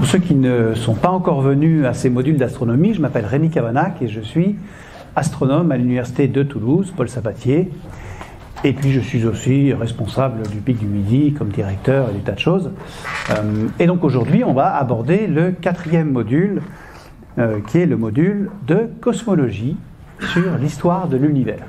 ceux qui ne sont pas encore venus à ces modules d'astronomie, je m'appelle Rémi Cavanac et je suis astronome à l'université de Toulouse, Paul Sabatier. Et puis je suis aussi responsable du Pic du Midi comme directeur et des tas de choses. Et donc aujourd'hui, on va aborder le 4e module, qui est le module de cosmologie sur l'histoire de l'univers.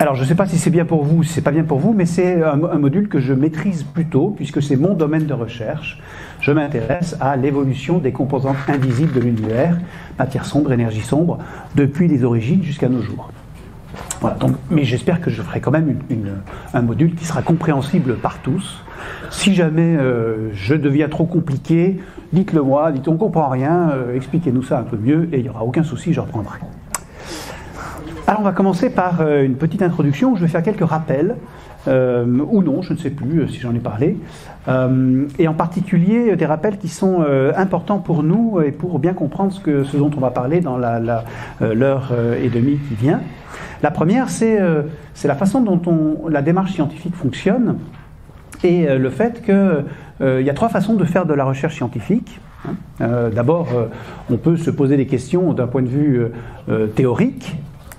Alors je ne sais pas si c'est bien pour vous ou si c'est pas bien pour vous, mais c'est un module que je maîtrise plutôt, puisque c'est mon domaine de recherche. Je m'intéresse à l'évolution des composantes invisibles de l'univers, matière sombre, énergie sombre, depuis les origines jusqu'à nos jours. Voilà, donc, mais j'espère que je ferai quand même un module qui sera compréhensible par tous. Si jamais je deviens trop compliqué, dites-le moi, dites on ne comprend rien, expliquez-nous ça un peu mieux, et il n'y aura aucun souci, je reprendrai. Alors on va commencer par une petite introduction où je vais faire quelques rappels, ou non, je ne sais plus si j'en ai parlé, et en particulier des rappels qui sont importants pour nous et pour bien comprendre ce dont on va parler dans l'heure et demie qui vient. La première, c'est la façon dont la démarche scientifique fonctionne et le fait qu'il y a 3 façons de faire de la recherche scientifique. D'abord, on peut se poser des questions d'un point de vue théorique.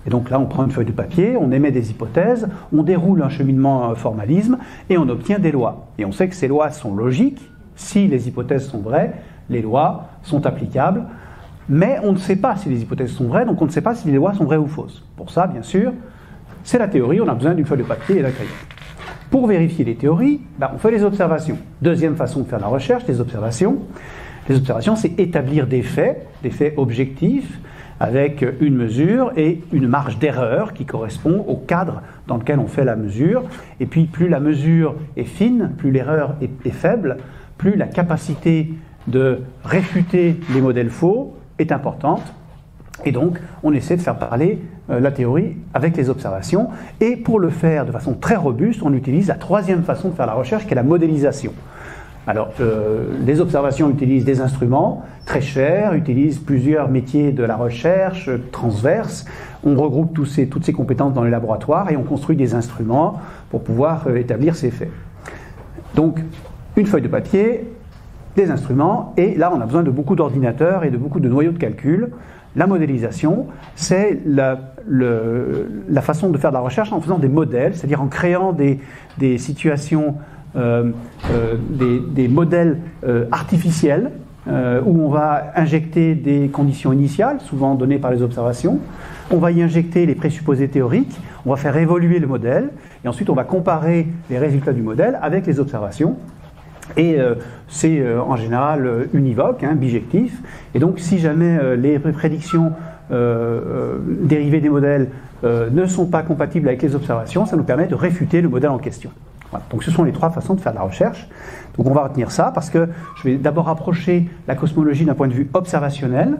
Et donc là, on prend une feuille de papier, on émet des hypothèses, on déroule un cheminement formalisme et on obtient des lois. Et on sait que ces lois sont logiques. Si les hypothèses sont vraies, les lois sont applicables. Mais on ne sait pas si les hypothèses sont vraies, donc on ne sait pas si les lois sont vraies ou fausses. Pour ça, bien sûr, c'est la théorie, on a besoin d'une feuille de papier et d'un crayon. Pour vérifier les théories, on fait les observations. Deuxième façon de faire la recherche, les observations. Les observations, c'est établir des faits objectifs, avec une mesure et une marge d'erreur qui correspond au cadre dans lequel on fait la mesure. Et puis plus la mesure est fine, plus l'erreur est faible, plus la capacité de réfuter les modèles faux est importante. Et donc on essaie de faire parler la théorie avec les observations. Et pour le faire de façon très robuste, on utilise la 3e façon de faire la recherche, qui est la modélisation. Alors, les observations utilisent des instruments très chers, utilisent plusieurs métiers de la recherche transverses. On regroupe toutes ces compétences dans les laboratoires et on construit des instruments pour pouvoir établir ces faits. Donc, une feuille de papier, des instruments, et là, on a besoin de beaucoup d'ordinateurs et de beaucoup de noyaux de calcul. La modélisation, c'est la façon de faire de la recherche en faisant des modèles, c'est-à-dire en créant des situations des modèles artificiels où on va injecter des conditions initiales, souvent données par les observations. On va y injecter les présupposés théoriques, on va faire évoluer le modèle, et ensuite on va comparer les résultats du modèle avec les observations. Et c'est en général univoque, bijectif. Et donc si jamais les prédictions dérivées des modèles ne sont pas compatibles avec les observations, ça nous permet de réfuter le modèle en question. Voilà. Donc ce sont les 3 façons de faire de la recherche. Donc on va retenir ça parce que je vais d'abord approcher la cosmologie d'un point de vue observationnel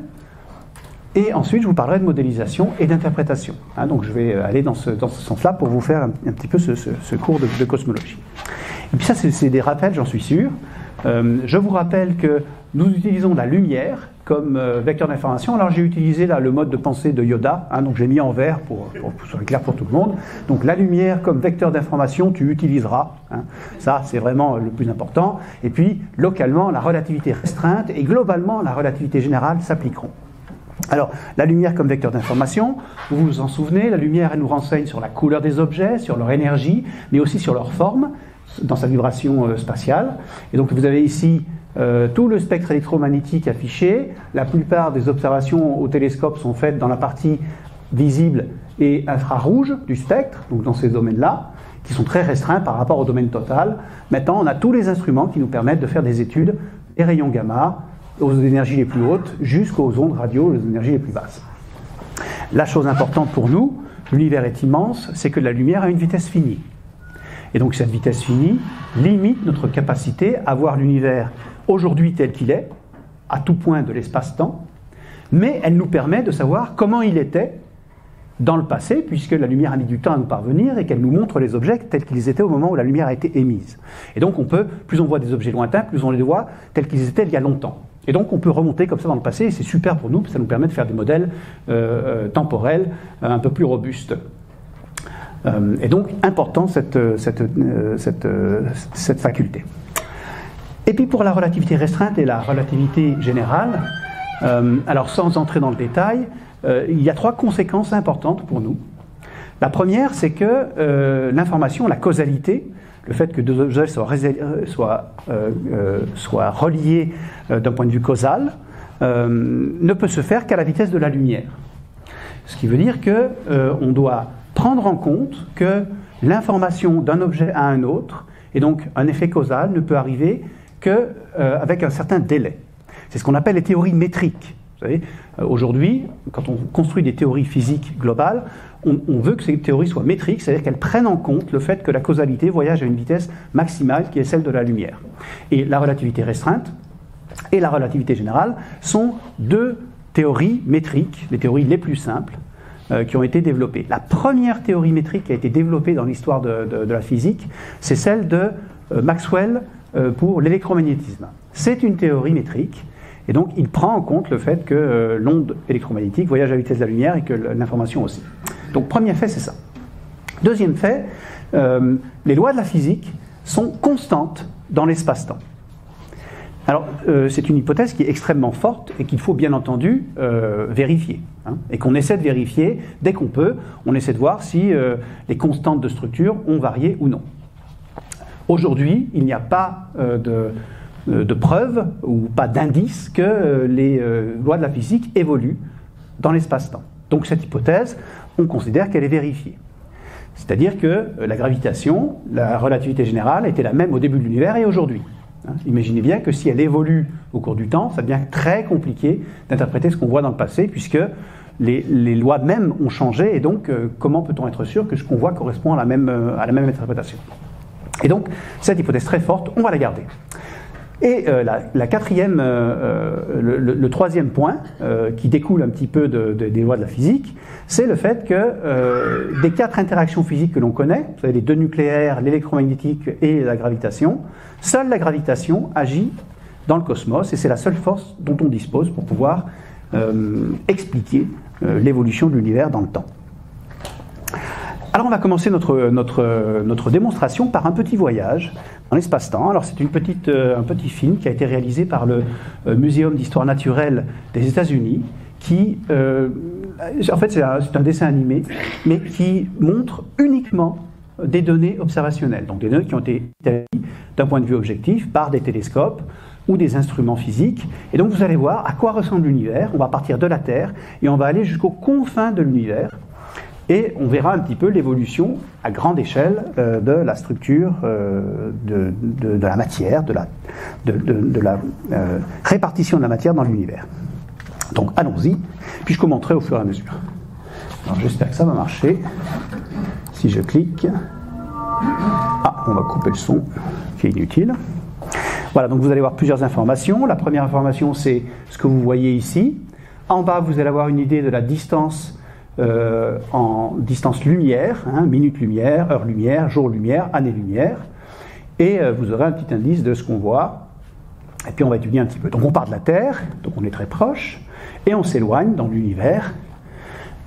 et ensuite je vous parlerai de modélisation et d'interprétation. Donc je vais aller dans ce sens-là pour vous faire un petit peu ce cours de cosmologie. Et puis ça c'est des rappels, j'en suis sûr. Je vous rappelle que nous utilisons la lumière comme vecteur d'information. Alors j'ai utilisé là le mode de pensée de Yoda, donc j'ai mis en vert pour que ce soit clair pour tout le monde. Donc la lumière comme vecteur d'information, tu utiliseras. Ça c'est vraiment le plus important. Et puis localement, la relativité restreinte et globalement la relativité générale s'appliqueront. Alors la lumière comme vecteur d'information, vous vous en souvenez, la lumière elle nous renseigne sur la couleur des objets, sur leur énergie, mais aussi sur leur forme, dans sa vibration spatiale. Et donc vous avez ici tout le spectre électromagnétique affiché. La plupart des observations au télescope sont faites dans la partie visible et infrarouge du spectre, donc dans ces domaines-là, qui sont très restreints par rapport au domaine total. Maintenant, on a tous les instruments qui nous permettent de faire des études des rayons gamma, aux énergies les plus hautes, jusqu'aux ondes radio, aux énergies les plus basses. La chose importante pour nous, l'univers est immense, c'est que la lumière a une vitesse finie. Et donc cette vitesse finie limite notre capacité à voir l'univers aujourd'hui tel qu'il est, à tout point de l'espace-temps, mais elle nous permet de savoir comment il était dans le passé, puisque la lumière a mis du temps à nous parvenir et qu'elle nous montre les objets tels qu'ils étaient au moment où la lumière a été émise. Et donc plus on voit des objets lointains, plus on les voit tels qu'ils étaient il y a longtemps. Et donc on peut remonter comme ça dans le passé, et c'est super pour nous, ça nous permet de faire des modèles temporels un peu plus robustes. Et donc important cette faculté. Et puis pour la relativité restreinte et la relativité générale, alors sans entrer dans le détail, il y a 3 conséquences importantes pour nous. La première, c'est que l'information, la causalité, le fait que 2 objets soient reliés d'un point de vue causal, ne peut se faire qu'à la vitesse de la lumière. Ce qui veut dire qu'on doit prendre en compte que l'information d'un objet à un autre, et donc un effet causal, ne peut arriver qu'avec un certain délai. C'est ce qu'on appelle les théories métriques. Vous savez, aujourd'hui, quand on construit des théories physiques globales, on veut que ces théories soient métriques, c'est-à-dire qu'elles prennent en compte le fait que la causalité voyage à une vitesse maximale qui est celle de la lumière. Et la relativité restreinte et la relativité générale sont 2 théories métriques, les théories les plus simples, qui ont été développées. La première théorie métrique qui a été développée dans l'histoire de la physique, c'est celle de Maxwell pour l'électromagnétisme. C'est une théorie métrique, et donc il prend en compte le fait que l'onde électromagnétique voyage à la vitesse de la lumière et que l'information aussi. Donc premier fait, c'est ça. Deuxième fait, les lois de la physique sont constantes dans l'espace-temps. Alors, c'est une hypothèse qui est extrêmement forte et qu'il faut bien entendu vérifier. Et qu'on essaie de vérifier dès qu'on peut. On essaie de voir si les constantes de structure ont varié ou non. Aujourd'hui, il n'y a pas de preuve ou pas d'indice que les lois de la physique évoluent dans l'espace-temps. Donc cette hypothèse, on considère qu'elle est vérifiée. C'est-à-dire que la gravitation, la relativité générale, était la même au début de l'univers et aujourd'hui. Imaginez bien que si elle évolue au cours du temps, ça devient très compliqué d'interpréter ce qu'on voit dans le passé, puisque les lois mêmes ont changé, et donc comment peut-on être sûr que ce qu'on voit correspond à la même interprétation? Et donc, cette hypothèse très forte, on va la garder. Et le 3e point, qui découle un petit peu des lois de la physique, c'est le fait que des 4 interactions physiques que l'on connaît, vous savez, les 2 nucléaires, l'électromagnétique et la gravitation, seule la gravitation agit dans le cosmos, et c'est la seule force dont on dispose pour pouvoir expliquer l'évolution de l'univers dans le temps. Alors on va commencer notre démonstration par un petit voyage dans l'espace-temps. Alors c'est un petit film qui a été réalisé par le Muséum d'histoire naturelle des États-Unis, qui, en fait c'est un dessin animé, mais qui montre uniquement des données observationnelles, donc des données qui ont été établies d'un point de vue objectif par des télescopes ou des instruments physiques. Et donc vous allez voir à quoi ressemble l'univers. On va partir de la Terre et on va aller jusqu'aux confins de l'univers. Et on verra un petit peu l'évolution à grande échelle de la structure de la matière, de la répartition de la matière dans l'univers. Donc allons-y, puis je commenterai au fur et à mesure. Alors j'espère que ça va marcher. Si je clique... Ah, on va couper le son, qui est inutile. Voilà, donc vous allez voir plusieurs informations. La première information, c'est ce que vous voyez ici. En bas, vous allez avoir une idée de la distance en distance lumière, minute-lumière, heure-lumière, jour-lumière, année-lumière, et vous aurez un petit indice de ce qu'on voit, et puis on va étudier un petit peu. Donc on part de la Terre, donc on est très proche, et on s'éloigne dans l'univers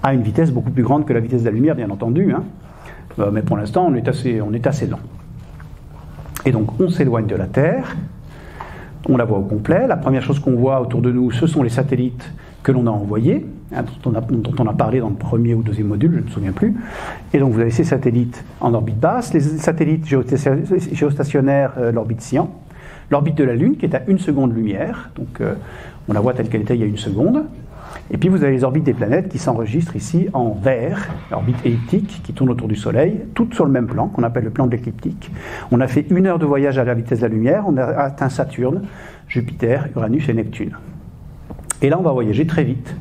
à une vitesse beaucoup plus grande que la vitesse de la lumière, bien entendu, mais pour l'instant on est assez lent. Et donc on s'éloigne de la Terre, on la voit au complet. La première chose qu'on voit autour de nous, ce sont les satellites que l'on a envoyés, dont on a parlé dans le premier ou deuxième module, je ne me souviens plus. Et donc vous avez ces satellites en orbite basse, les satellites géostationnaires, l'orbite Sian, l'orbite de la Lune qui est à 1 seconde-lumière, donc on la voit telle qu'elle était il y a 1 seconde. Et puis vous avez les orbites des planètes qui s'enregistrent ici en vert, orbite elliptique qui tourne autour du Soleil, toutes sur le même plan, qu'on appelle le plan de l'écliptique. On a fait 1 heure de voyage à la vitesse de la lumière, on a atteint Saturne, Jupiter, Uranus et Neptune. Et là on va voyager très vite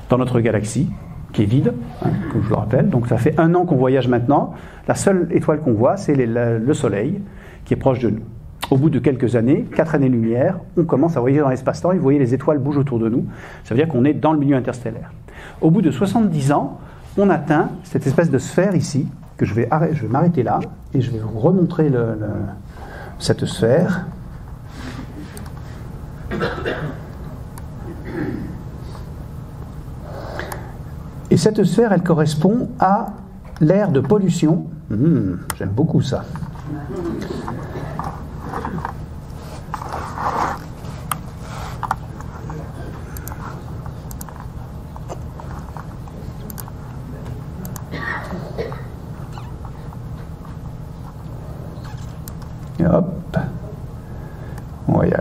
dans notre galaxie, qui est vide, comme je vous le rappelle. Donc ça fait 1 an qu'on voyage maintenant. La seule étoile qu'on voit, c'est le Soleil, qui est proche de nous. Au bout de quelques années, 4 années-lumière, on commence à voyager dans l'espace-temps, et vous voyez les étoiles bougent autour de nous. Ça veut dire qu'on est dans le milieu interstellaire. Au bout de 70 ans, on atteint cette espèce de sphère ici, que je vais m'arrêter là, et je vais vous remontrer cette sphère. Et cette sphère, elle correspond à l'ère de pollution. J'aime beaucoup ça.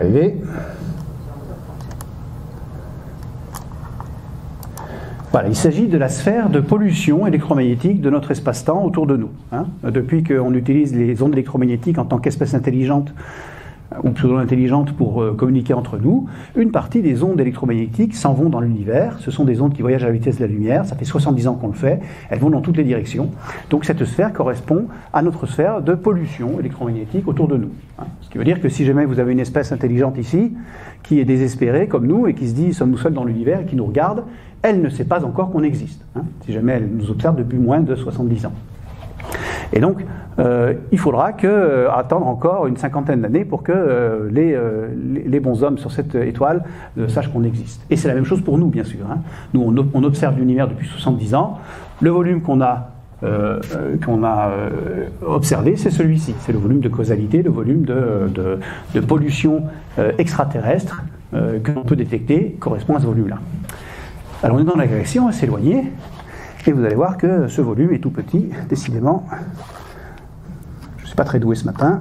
arriver. Voilà, il s'agit de la sphère de pollution électromagnétique de notre espace-temps autour de nous. Depuis qu'on utilise les ondes électromagnétiques en tant qu'espèce intelligente ou pseudo-intelligente pour communiquer entre nous, une partie des ondes électromagnétiques s'en vont dans l'univers. Ce sont des ondes qui voyagent à la vitesse de la lumière, ça fait 70 ans qu'on le fait, elles vont dans toutes les directions. Donc cette sphère correspond à notre sphère de pollution électromagnétique autour de nous. Ce qui veut dire que si jamais vous avez une espèce intelligente ici, qui est désespérée comme nous et qui se dit « sommes-nous seuls dans l'univers » et qui nous regarde, elle ne sait pas encore qu'on existe, si jamais elle nous observe depuis moins de 70 ans. Et donc, il faudra attendre encore une cinquantaine d'années pour que les bons hommes sur cette étoile sachent qu'on existe. Et c'est la même chose pour nous, bien sûr. Nous, on observe l'univers depuis 70 ans. Le volume qu'on a observé, c'est celui-ci. C'est le volume de causalité, le volume de pollution extraterrestre que l'on peut détecter correspond à ce volume-là. Alors on est dans la galaxie, on va s'éloigner. Et vous allez voir que ce volume est tout petit, décidément. Je ne suis pas très doué ce matin.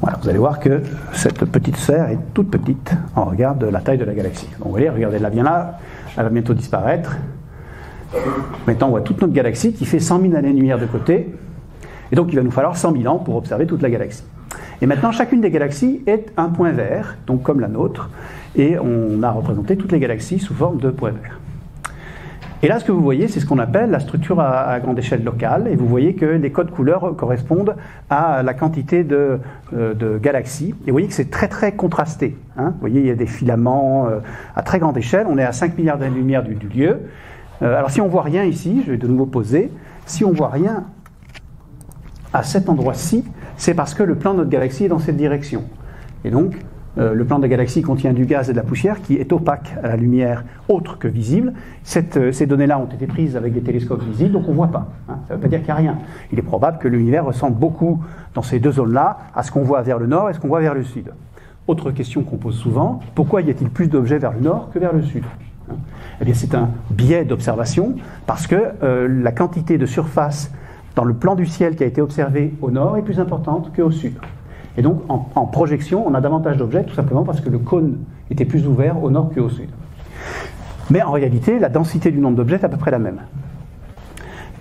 Voilà, vous allez voir que cette petite sphère est toute petite en regard de la taille de la galaxie. Donc vous voyez, regardez-la bien là, elle va bientôt disparaître. Maintenant on voit toute notre galaxie qui fait 100 000 années-lumière de côté. Et donc il va nous falloir 100 000 ans pour observer toute la galaxie. Et maintenant, chacune des galaxies est un point vert, donc comme la nôtre, et on a représenté toutes les galaxies sous forme de points verts. Et là, ce que vous voyez, c'est ce qu'on appelle la structure à grande échelle locale, et vous voyez que les codes couleurs correspondent à la quantité de galaxies, et vous voyez que c'est très très contrasté. Vous voyez, il y a des filaments à très grande échelle, on est à 5 milliards d'années-lumière du lieu. Alors si on ne voit rien ici, je vais de nouveau poser, si on ne voit rien à cet endroit-ci, c'est parce que le plan de notre galaxie est dans cette direction. Et donc, le plan de la galaxie contient du gaz et de la poussière qui est opaque à la lumière autre que visible. Ces données-là ont été prises avec des télescopes visibles, donc on ne voit pas. Ça ne veut pas dire qu'il n'y a rien. Il est probable que l'univers ressemble beaucoup, dans ces deux zones-là, à ce qu'on voit vers le nord et ce qu'on voit vers le sud. Autre question qu'on pose souvent, pourquoi y a-t-il plus d'objets vers le nord que vers le sud ? Eh bien, c'est un biais d'observation, parce que la quantité de surface dans le plan du ciel qui a été observé au nord est plus importante qu'au sud. Et donc, en projection, on a davantage d'objets, tout simplement parce que le cône était plus ouvert au nord qu'au sud. Mais en réalité, la densité du nombre d'objets est à peu près la même.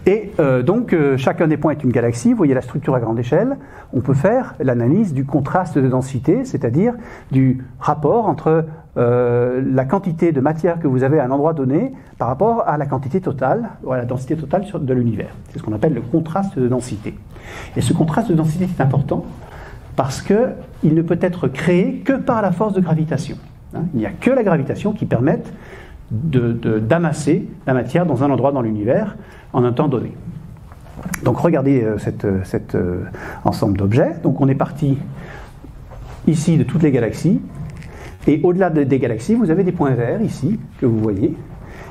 Et donc, chacun des points est une galaxie. Vous voyez la structure à grande échelle. On peut faire l'analyse du contraste de densité, c'est-à-dire du rapport entre la quantité de matière que vous avez à un endroit donné par rapport à la quantité totale, ou à la densité totale de l'univers. C'est ce qu'on appelle le contraste de densité. Et ce contraste de densité est important parce qu'il ne peut être créé que par la force de gravitation. Il n'y a que la gravitation qui permette d'amasser la matière dans un endroit dans l'univers en un temps donné. Donc regardez cet ensemble d'objets. Donc on est parti ici de toutes les galaxies. Et au-delà des galaxies, vous avez des points verts ici, que vous voyez.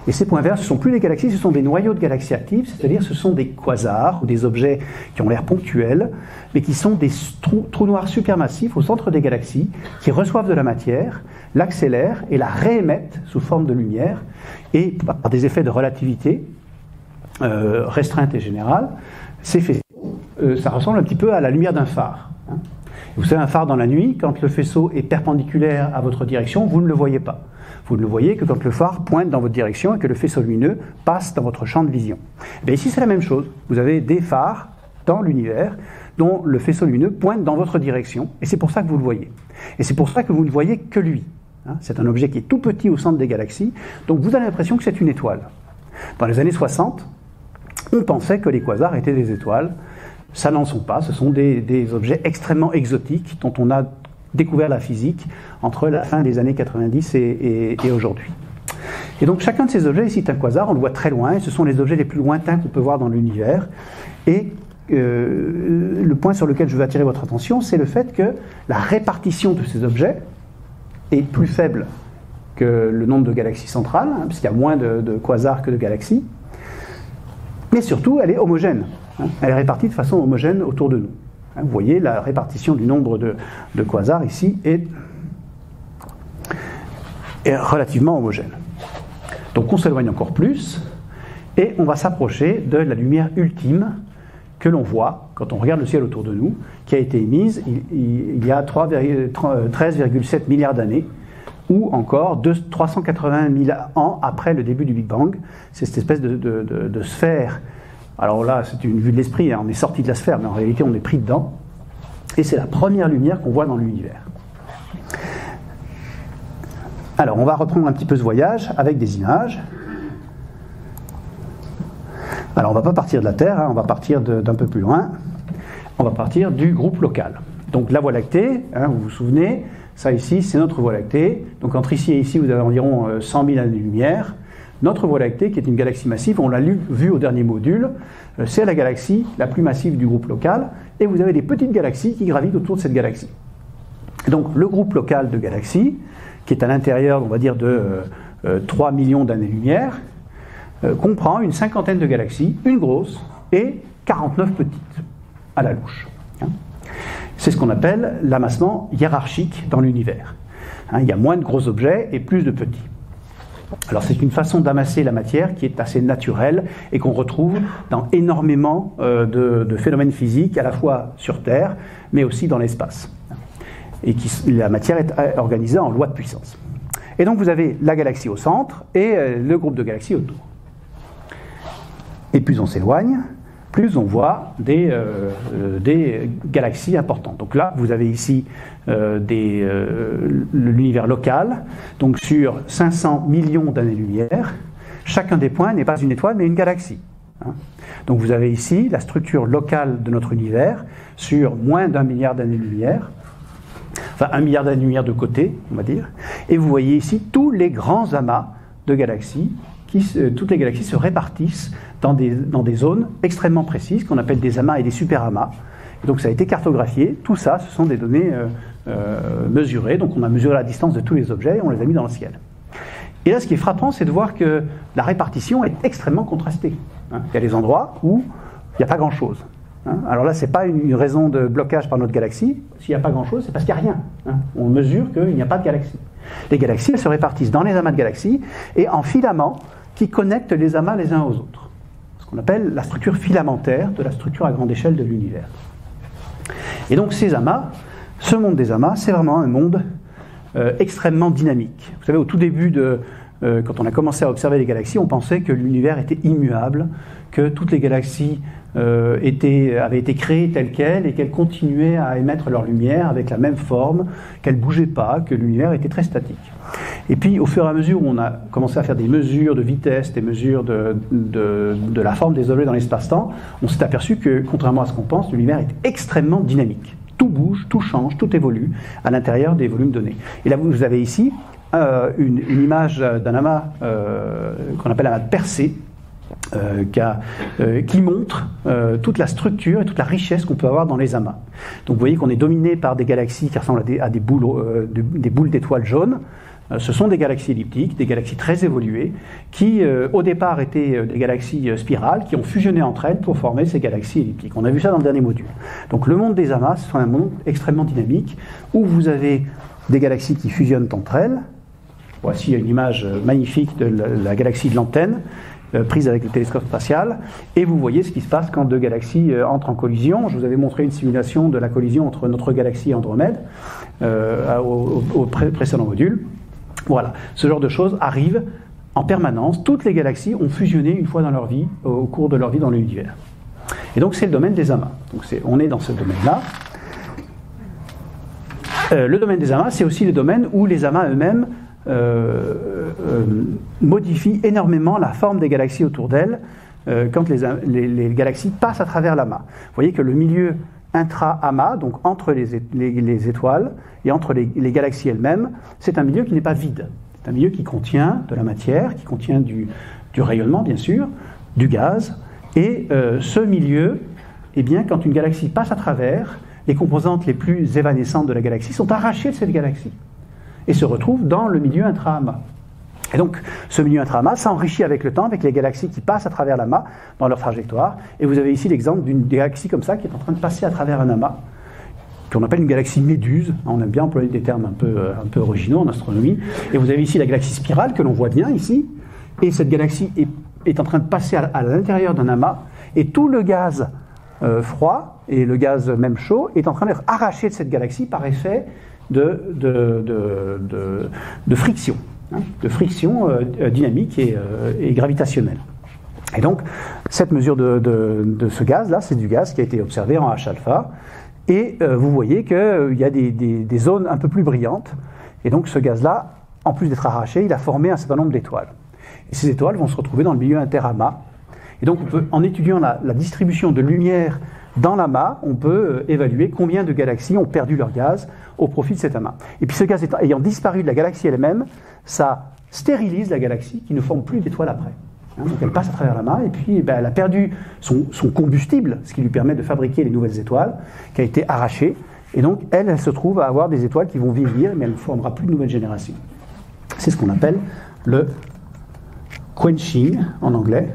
Et ces points verts, ce ne sont plus des galaxies, ce sont des noyaux de galaxies actives, c'est-à-dire ce sont des quasars, ou des objets qui ont l'air ponctuels, mais qui sont des trous noirs supermassifs au centre des galaxies, qui reçoivent de la matière, l'accélèrent et la réémettent sous forme de lumière, et par des effets de relativité restreinte et générale, ces faisceaux, ça ressemble un petit peu à la lumière d'un phare. Vous savez, un phare dans la nuit, quand le faisceau est perpendiculaire à votre direction, vous ne le voyez pas. Vous ne le voyez que quand le phare pointe dans votre direction et que le faisceau lumineux passe dans votre champ de vision. Et ici, c'est la même chose. Vous avez des phares dans l'univers dont le faisceau lumineux pointe dans votre direction, et c'est pour ça que vous le voyez. Et c'est pour ça que vous ne voyez que lui. C'est un objet qui est tout petit au centre des galaxies, donc vous avez l'impression que c'est une étoile. Dans les années 60, on pensait que les quasars étaient des étoiles. Ça n'en sont pas, ce sont des objets extrêmement exotiques dont on a découvert la physique entre la fin des années 90 et aujourd'hui. Et donc chacun de ces objets, ici est un quasar, on le voit très loin, et ce sont les objets les plus lointains qu'on peut voir dans l'univers. Et le point sur lequel je veux attirer votre attention, c'est le fait que la répartition de ces objets est plus faible que le nombre de galaxies centrales, puisqu'il y a moins de quasars que de galaxies, mais surtout elle est homogène. Elle est répartie de façon homogène autour de nous. Vous voyez, la répartition du nombre de quasars ici est relativement homogène. Donc on s'éloigne encore plus, Et on va s'approcher de la lumière ultime que l'on voit quand on regarde le ciel autour de nous, qui a été émise il y a 13,7 milliards d'années, ou encore 380 000 ans après le début du Big Bang. C'est cette espèce de sphère. Alors là, c'est une vue de l'esprit, hein, on est sorti de la sphère, mais en réalité on est pris dedans. Et c'est la première lumière qu'on voit dans l'univers. Alors on va reprendre un petit peu ce voyage avec des images. Alors on ne va pas partir de la Terre, hein, on va partir d'un peu plus loin. On va partir du groupe local. Donc la Voie lactée, hein, vous vous souvenez, ça ici c'est notre Voie lactée. Donc entre ici et ici vous avez environ 100 000 années-lumière. Notre Voie lactée, qui est une galaxie massive, on l'a vu au dernier module, c'est la galaxie la plus massive du groupe local, et vous avez des petites galaxies qui gravitent autour de cette galaxie. Donc le groupe local de galaxies, qui est à l'intérieur, on va dire, de 3 millions d'années-lumière, comprend une cinquantaine de galaxies, une grosse et 49 petites, à la louche. C'est ce qu'on appelle l'amassement hiérarchique dans l'univers. Il y a moins de gros objets et plus de petits. Alors c'est une façon d'amasser la matière qui est assez naturelle et qu'on retrouve dans énormément de phénomènes physiques, à la fois sur Terre, mais aussi dans l'espace. Et la matière est organisée en loi de puissance. Et donc vous avez la galaxie au centre et le groupe de galaxies autour. Et plus on s'éloigne, plus on voit des galaxies importantes. Donc là, vous avez ici l'univers local, donc sur 500 millions d'années-lumière. Chacun des points n'est pas une étoile, mais une galaxie. Donc vous avez ici la structure locale de notre univers sur moins d'1 milliard d'années-lumière, enfin 1 milliard d'années-lumière de côté, on va dire. Et vous voyez ici tous les grands amas de galaxies. Toutes les galaxies se répartissent dans des zones extrêmement précises, qu'on appelle des amas et des superamas. Et donc ça a été cartographié. Tout ça, ce sont des données mesurées. Donc on a mesuré la distance de tous les objets et on les a mis dans le ciel. Et là, ce qui est frappant, c'est de voir que la répartition est extrêmement contrastée. Il y a des endroits où il n'y a pas grand-chose. Alors là, ce n'est pas une raison de blocage par notre galaxie. S'il n'y a pas grand-chose, c'est parce qu'il n'y a rien. On mesure qu'il n'y a pas de galaxie. Les galaxies, elles se répartissent dans les amas de galaxies et en filaments qui connectent les amas les uns aux autres. Ce qu'on appelle la structure filamentaire de la structure à grande échelle de l'univers. Et donc ces amas, ce monde des amas, c'est vraiment un monde extrêmement dynamique. Vous savez, au tout début, quand on a commencé à observer les galaxies, on pensait que l'univers était immuable, que toutes les galaxies avaient été créées telles quelles et qu'elles continuaient à émettre leur lumière avec la même forme, qu'elles ne bougeaient pas, que l'univers était très statique. Et puis, au fur et à mesure où on a commencé à faire des mesures de vitesse, des mesures de la forme des objets dans l'espace-temps, on s'est aperçu que, contrairement à ce qu'on pense, l'univers est extrêmement dynamique. Tout bouge, tout change, tout évolue à l'intérieur des volumes donnés. Et là, vous avez ici une image d'un amas qu'on appelle amas de Persée, qui montre toute la structure et toute la richesse qu'on peut avoir dans les amas. Donc vous voyez qu'on est dominé par des galaxies qui ressemblent à des boules d'étoiles jaunes. Ce sont des galaxies elliptiques, des galaxies très évoluées, qui au départ étaient des galaxies spirales, qui ont fusionné entre elles pour former ces galaxies elliptiques. On a vu ça dans le dernier module. Donc le monde des amas, c'est un monde extrêmement dynamique, où vous avez des galaxies qui fusionnent entre elles. Voici une image magnifique de la galaxie de l'antenne, prise avec le télescope spatial, et vous voyez ce qui se passe quand deux galaxies entrent en collision. Je vous avais montré une simulation de la collision entre notre galaxie et Andromède au précédent module. Voilà, ce genre de choses arrive en permanence. Toutes les galaxies ont fusionné une fois dans leur vie, au cours de leur vie dans l'univers. Et donc c'est le domaine des amas. Donc on est dans ce domaine-là. Le domaine des amas, c'est aussi le domaine où les amas eux-mêmes modifient énormément la forme des galaxies autour d'elles quand les galaxies passent à travers l'amas. Vous voyez que le milieu intra-amas, donc entre les étoiles et entre les galaxies elles-mêmes, c'est un milieu qui n'est pas vide. C'est un milieu qui contient de la matière, qui contient du rayonnement bien sûr, du gaz, et ce milieu, eh bien, quand une galaxie passe à travers, les composantes les plus évanescentes de la galaxie sont arrachées de cette galaxie et se retrouvent dans le milieu intra-amas. Et donc, ce milieu intra-amas s'enrichit avec le temps, avec les galaxies qui passent à travers l'amas dans leur trajectoire. Et vous avez ici l'exemple d'une galaxie comme ça qui est en train de passer à travers un amas, qu'on appelle une galaxie méduse. On aime bien employer des termes un peu originaux en astronomie. Et vous avez ici la galaxie spirale que l'on voit bien ici. Et cette galaxie est est en train de passer à l'intérieur d'un amas, et tout le gaz froid et le gaz même chaud est en train d'être arraché de cette galaxie par effet de friction, de friction dynamique et gravitationnelle. Et donc, cette mesure de ce gaz-là, c'est du gaz qui a été observé en H-alpha, et vous voyez qu'il y a des zones un peu plus brillantes, et donc ce gaz-là, en plus d'être arraché, il a formé un certain nombre d'étoiles. Et ces étoiles vont se retrouver dans le milieu interamas. Et donc, en étudiant la distribution de lumière dans l'amas, on peut évaluer combien de galaxies ont perdu leur gaz au profit de cet amas. Et puis ce gaz ayant disparu de la galaxie elle-même, ça stérilise la galaxie qui ne forme plus d'étoiles après. Donc elle passe à travers l'amas et puis elle a perdu son combustible, ce qui lui permet de fabriquer les nouvelles étoiles, qui a été arraché. Et donc elle se trouve à avoir des étoiles qui vont vieillir, mais elle ne formera plus de nouvelles générations. C'est ce qu'on appelle le quenching en anglais.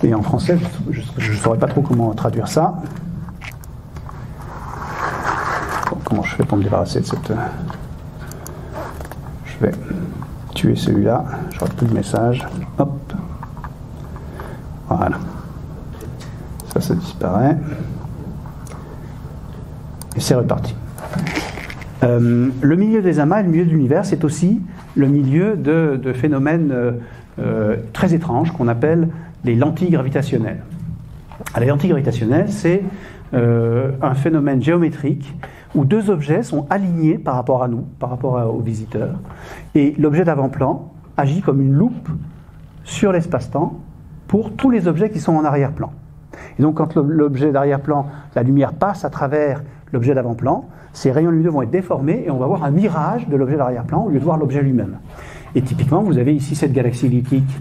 Et en français, je ne saurais pas trop comment traduire ça. Bon, comment je fais pour me débarrasser de cette... Je vais tuer celui-là, j'aurai plus de message. Hop. Voilà. Ça disparaît. Et c'est reparti. Le milieu des amas et le milieu de l'univers, c'est aussi le milieu de phénomènes très étranges qu'on appelle les lentilles gravitationnelles. Les lentilles gravitationnelles, c'est un phénomène géométrique où deux objets sont alignés par rapport à nous, par rapport aux visiteurs, et l'objet d'avant-plan agit comme une loupe sur l'espace-temps pour tous les objets qui sont en arrière-plan. Et donc quand l'objet d'arrière-plan, la lumière passe à travers l'objet d'avant-plan, ces rayons lumineux vont être déformés et on va voir un mirage de l'objet d'arrière-plan au lieu de voir l'objet lui-même. Et typiquement, vous avez ici cette galaxie elliptique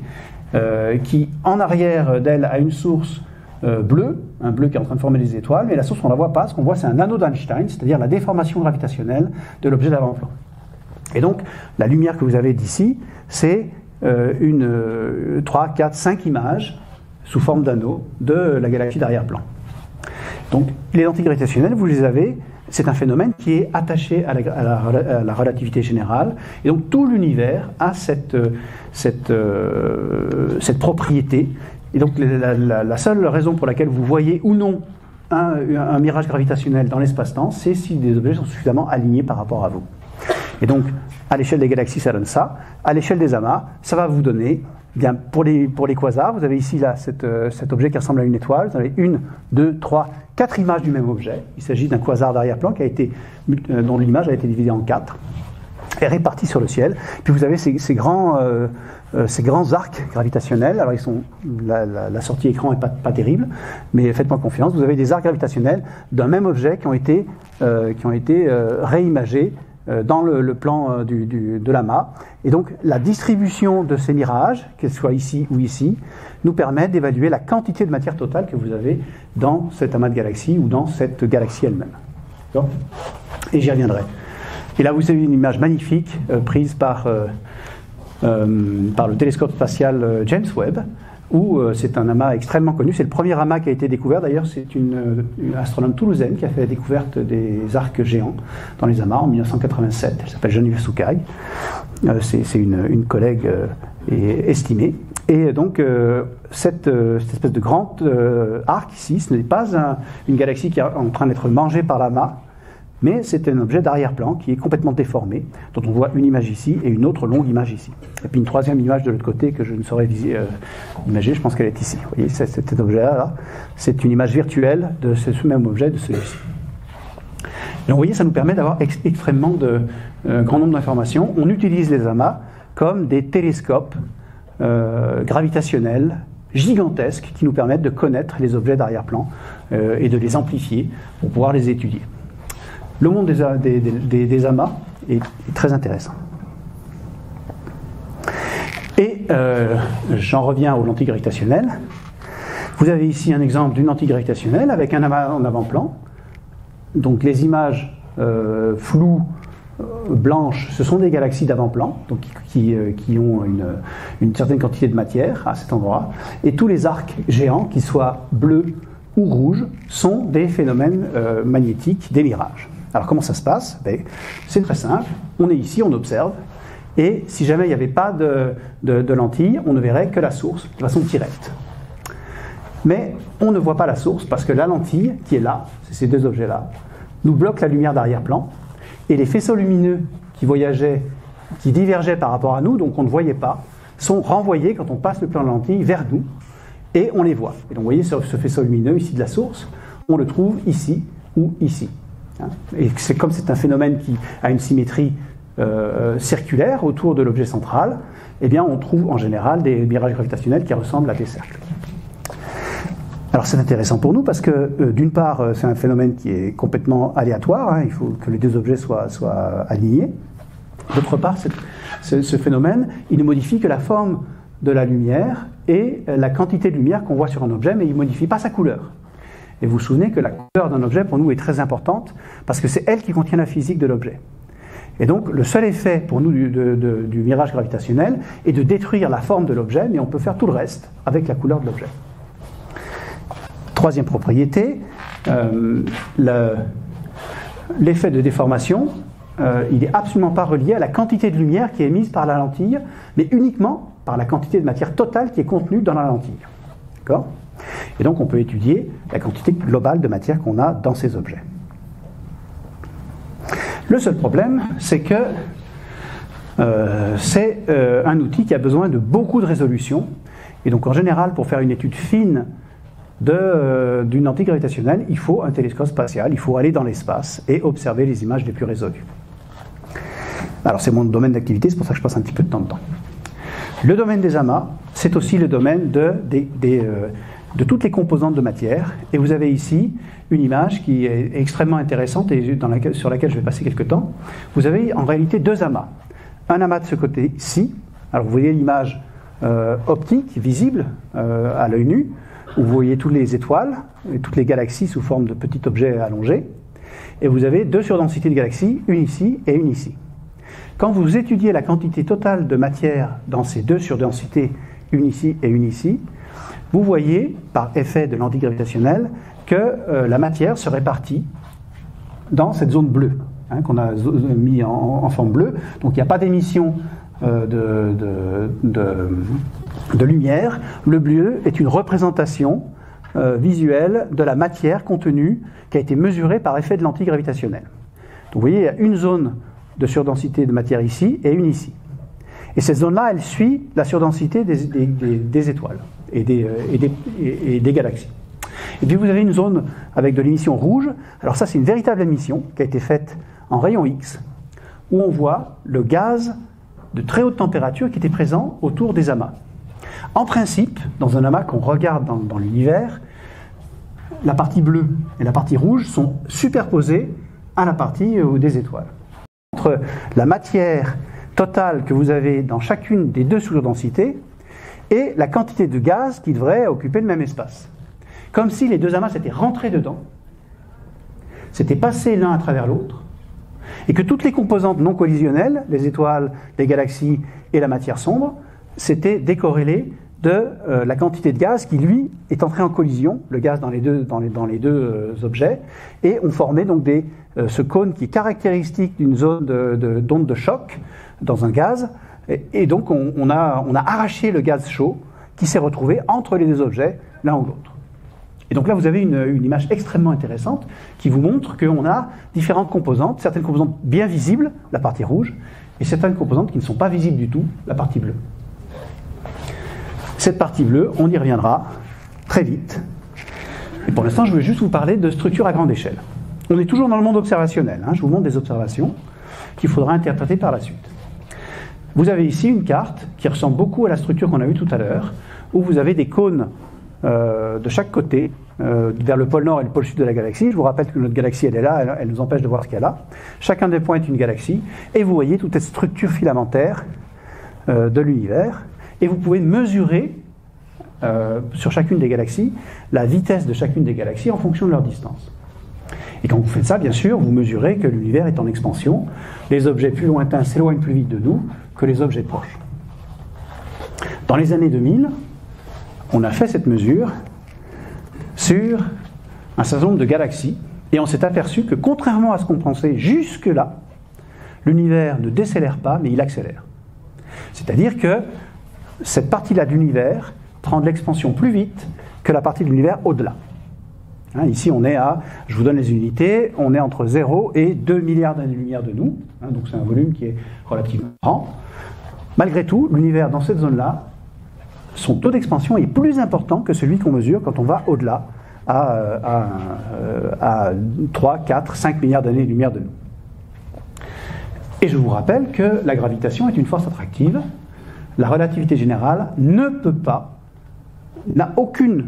qui, en arrière d'elle, a une source bleue, un bleu qui est en train de former des étoiles, mais la source, on ne la voit pas. Ce qu'on voit, c'est un anneau d'Einstein, c'est-à-dire la déformation gravitationnelle de l'objet d'avant-plan. Et donc, la lumière que vous avez d'ici, c'est 3, 4, 5 images sous forme d'anneau de la galaxie d'arrière-plan. Donc, les lentilles gravitationnelles, vous les avez, c'est un phénomène qui est attaché à la relativité générale, et donc tout l'univers a cette propriété. Et donc la seule raison pour laquelle vous voyez ou non un mirage gravitationnel dans l'espace-temps, c'est si des objets sont suffisamment alignés par rapport à vous. Et donc, à l'échelle des galaxies, ça donne ça. À l'échelle des amas, ça va vous donner, bien, pour les quasars, vous avez ici là, cet objet qui ressemble à une étoile. Vous avez 1, 2, 3, 4 images du même objet. Il s'agit d'un quasar d'arrière-plan dont l'image a été divisée en 4 et répartie sur le ciel. Puis vous avez ces grands arcs gravitationnels. Alors la sortie écran n'est pas terrible, mais faites-moi confiance. Vous avez des arcs gravitationnels d'un même objet qui ont été réimagés dans le plan de l'amas. Et donc la distribution de ces mirages, qu'elles soient ici ou ici, nous permet d'évaluer la quantité de matière totale que vous avez dans cet amas de galaxies ou dans cette galaxie elle-même. Et j'y reviendrai. Et là vous avez une image magnifique prise par le télescope spatial James Webb, où c'est un amas extrêmement connu. C'est le premier amas qui a été découvert. D'ailleurs, c'est une astronome toulousaine qui a fait la découverte des arcs géants dans les amas en 1987. Elle s'appelle Geneviève Soucaille. C'est une collègue estimée. Et donc, cette espèce de grand arc ici, ce n'est pas une galaxie qui est en train d'être mangée par l'amas, mais c'est un objet d'arrière-plan qui est complètement déformé, dont on voit une image ici et une autre longue image ici. Et puis une troisième image de l'autre côté que je ne saurais imager, je pense qu'elle est ici. Vous voyez, cet objet-là, c'est une image virtuelle de ce même objet, de celui-ci. Donc vous voyez, ça nous permet d'avoir extrêmement grand nombre d'informations. On utilise les amas comme des télescopes gravitationnels gigantesques qui nous permettent de connaître les objets d'arrière-plan et de les amplifier pour pouvoir les étudier. Le monde des amas est très intéressant. Et j'en reviens aux lentilles gravitationnelles. Vous avez ici un exemple d'une lentille gravitationnelle avec un amas en avant-plan. Donc les images floues, blanches, ce sont des galaxies d'avant-plan, donc qui ont une certaine quantité de matière à cet endroit. Et tous les arcs géants, qu'ils soient bleus ou rouges, sont des phénomènes magnétiques, des mirages. Alors comment ça se passe ? C'est très simple, on est ici, on observe, Et si jamais il n'y avait pas de lentille, on ne verrait que la source de façon directe. Mais on ne voit pas la source parce que la lentille, qui est là, c'est ces deux objets-là, nous bloque la lumière d'arrière-plan. Et les faisceaux lumineux qui voyageaient, qui divergeaient par rapport à nous, donc on ne voyait pas, sont renvoyés quand on passe le plan de lentille vers nous, et on les voit. Et donc vous voyez ce faisceau lumineux ici de la source, on le trouve ici ou ici. Et c'est comme c'est un phénomène qui a une symétrie circulaire autour de l'objet central, eh bien on trouve en général des mirages gravitationnels qui ressemblent à des cercles. Alors c'est intéressant pour nous parce que d'une part c'est un phénomène qui est complètement aléatoire, il faut que les deux objets soient alignés. D'autre part, ce phénomène, il ne modifie que la forme de la lumière et la quantité de lumière qu'on voit sur un objet, mais il ne modifie pas sa couleur. Et vous vous souvenez que la couleur d'un objet pour nous est très importante parce que c'est elle qui contient la physique de l'objet. Et donc le seul effet pour nous du mirage gravitationnel est de détruire la forme de l'objet, mais on peut faire tout le reste avec la couleur de l'objet. Troisième propriété, l'effet de déformation, il n'est absolument pas relié à la quantité de lumière qui est émise par la lentille, mais uniquement par la quantité de matière totale qui est contenue dans la lentille. D'accord ? Et donc on peut étudier la quantité globale de matière qu'on a dans ces objets. Le seul problème, c'est que c'est un outil qui a besoin de beaucoup de résolution, et donc en général pour faire une étude fine d'une lentille gravitationnelle, il faut un télescope spatial, il faut aller dans l'espace et observer les images les plus résolues. Alors c'est mon domaine d'activité, c'est pour ça que je passe un petit peu de temps dedans. Le domaine des amas, c'est aussi le domaine de toutes les composantes de matière, et vous avez ici une image qui est extrêmement intéressante et sur laquelle je vais passer quelques temps. Vous avez en réalité deux amas. Un amas de ce côté-ci, alors vous voyez l'image optique, visible à l'œil nu, où vous voyez toutes les étoiles et toutes les galaxies sous forme de petits objets allongés. Et vous avez deux surdensités de galaxies, une ici et une ici. Quand vous étudiez la quantité totale de matière dans ces deux surdensités, une ici et une ici, vous voyez, par effet de lentille gravitationnelle, que la matière se répartit dans cette zone bleue, qu'on a mis en forme bleue. Donc il n'y a pas d'émission de lumière. Le bleu est une représentation visuelle de la matière contenue qui a été mesurée par effet de lentille gravitationnelle. Donc vous voyez, il y a une zone de surdensité de matière ici et une ici. Et cette zone-là, elle suit la surdensité des étoiles et des galaxies. Et puis vous avez une zone avec de l'émission rouge. Alors ça, c'est une véritable émission qui a été faite en rayon X, où on voit le gaz de très haute température qui était présent autour des amas. En principe, dans un amas qu'on regarde dans l'univers, la partie bleue et la partie rouge sont superposées à la partie des étoiles. Entre la matière totale que vous avez dans chacune des deux surdensités et la quantité de gaz qui devrait occuper le même espace. Comme si les deux amas s'étaient rentrés dedans, s'étaient passés l'un à travers l'autre, et que toutes les composantes non collisionnelles, les étoiles, les galaxies et la matière sombre, s'étaient décorrélées de la quantité de gaz qui, lui, est entré en collision, le gaz dans les deux objets, et ont formé donc ce cône qui est caractéristique d'une zone d'onde de choc dans un gaz, et donc on a arraché le gaz chaud qui s'est retrouvé entre les deux objets, l'un ou l'autre. Et donc là, vous avez une image extrêmement intéressante qui vous montre qu'on a différentes composantes, certaines composantes bien visibles, la partie rouge, et certaines composantes qui ne sont pas visibles du tout, la partie bleue. Cette partie bleue, on y reviendra très vite. Et pour l'instant, je veux juste vous parler de structures à grande échelle. On est toujours dans le monde observationnel, je vous montre des observations qu'il faudra interpréter par la suite. Vous avez ici une carte qui ressemble beaucoup à la structure qu'on a vue tout à l'heure, où vous avez des cônes de chaque côté, vers le pôle nord et le pôle sud de la galaxie. Je vous rappelle que notre galaxie, elle est là, elle nous empêche de voir ce qu'elle a. Chacun des points est une galaxie, et vous voyez toute cette structure filamentaire de l'univers, et vous pouvez mesurer sur chacune des galaxies la vitesse de chacune des galaxies en fonction de leur distance. Et quand vous faites ça, bien sûr, vous mesurez que l'univers est en expansion. Les objets plus lointains s'éloignent plus vite de nous que les objets proches. Dans les années 2000, on a fait cette mesure sur un certain nombre de galaxies, et on s'est aperçu que, contrairement à ce qu'on pensait jusque-là, l'univers ne décélère pas, mais il accélère. C'est-à-dire que cette partie-là de l'univers prend de l'expansion plus vite que la partie de l'univers au-delà. Hein, ici, on est à, je vous donne les unités, on est entre 0 et 2 milliards d'années-lumière de nous, hein, donc c'est un volume qui est relativement grand. Malgré tout, l'univers dans cette zone-là, son taux d'expansion est plus important que celui qu'on mesure quand on va au-delà, à 3, 4, 5 milliards d'années-lumière de nous. Et je vous rappelle que la gravitation est une force attractive. La relativité générale n'a aucune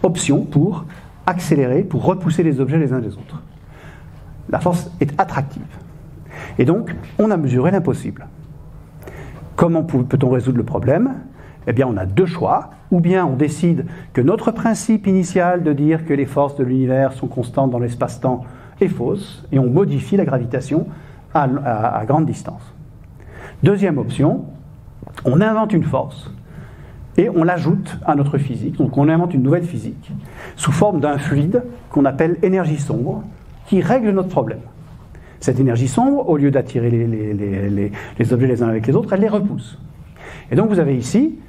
option pour accélérer, pour repousser les objets les uns des autres. La force est attractive. Et donc, on a mesuré l'impossible. Comment peut-on résoudre le problème ? Eh bien, on a deux choix. Ou bien on décide que notre principe initial de dire que les forces de l'univers sont constantes dans l'espace-temps est fausse, et on modifie la gravitation à grande distance. Deuxième option, on invente une force, et on l'ajoute à notre physique. Donc on invente une nouvelle physique, sous forme d'un fluide qu'on appelle énergie sombre, qui règle notre problème. Cette énergie sombre, au lieu d'attirer les objets les uns avec les autres, elle les repousse. Et donc vous avez ici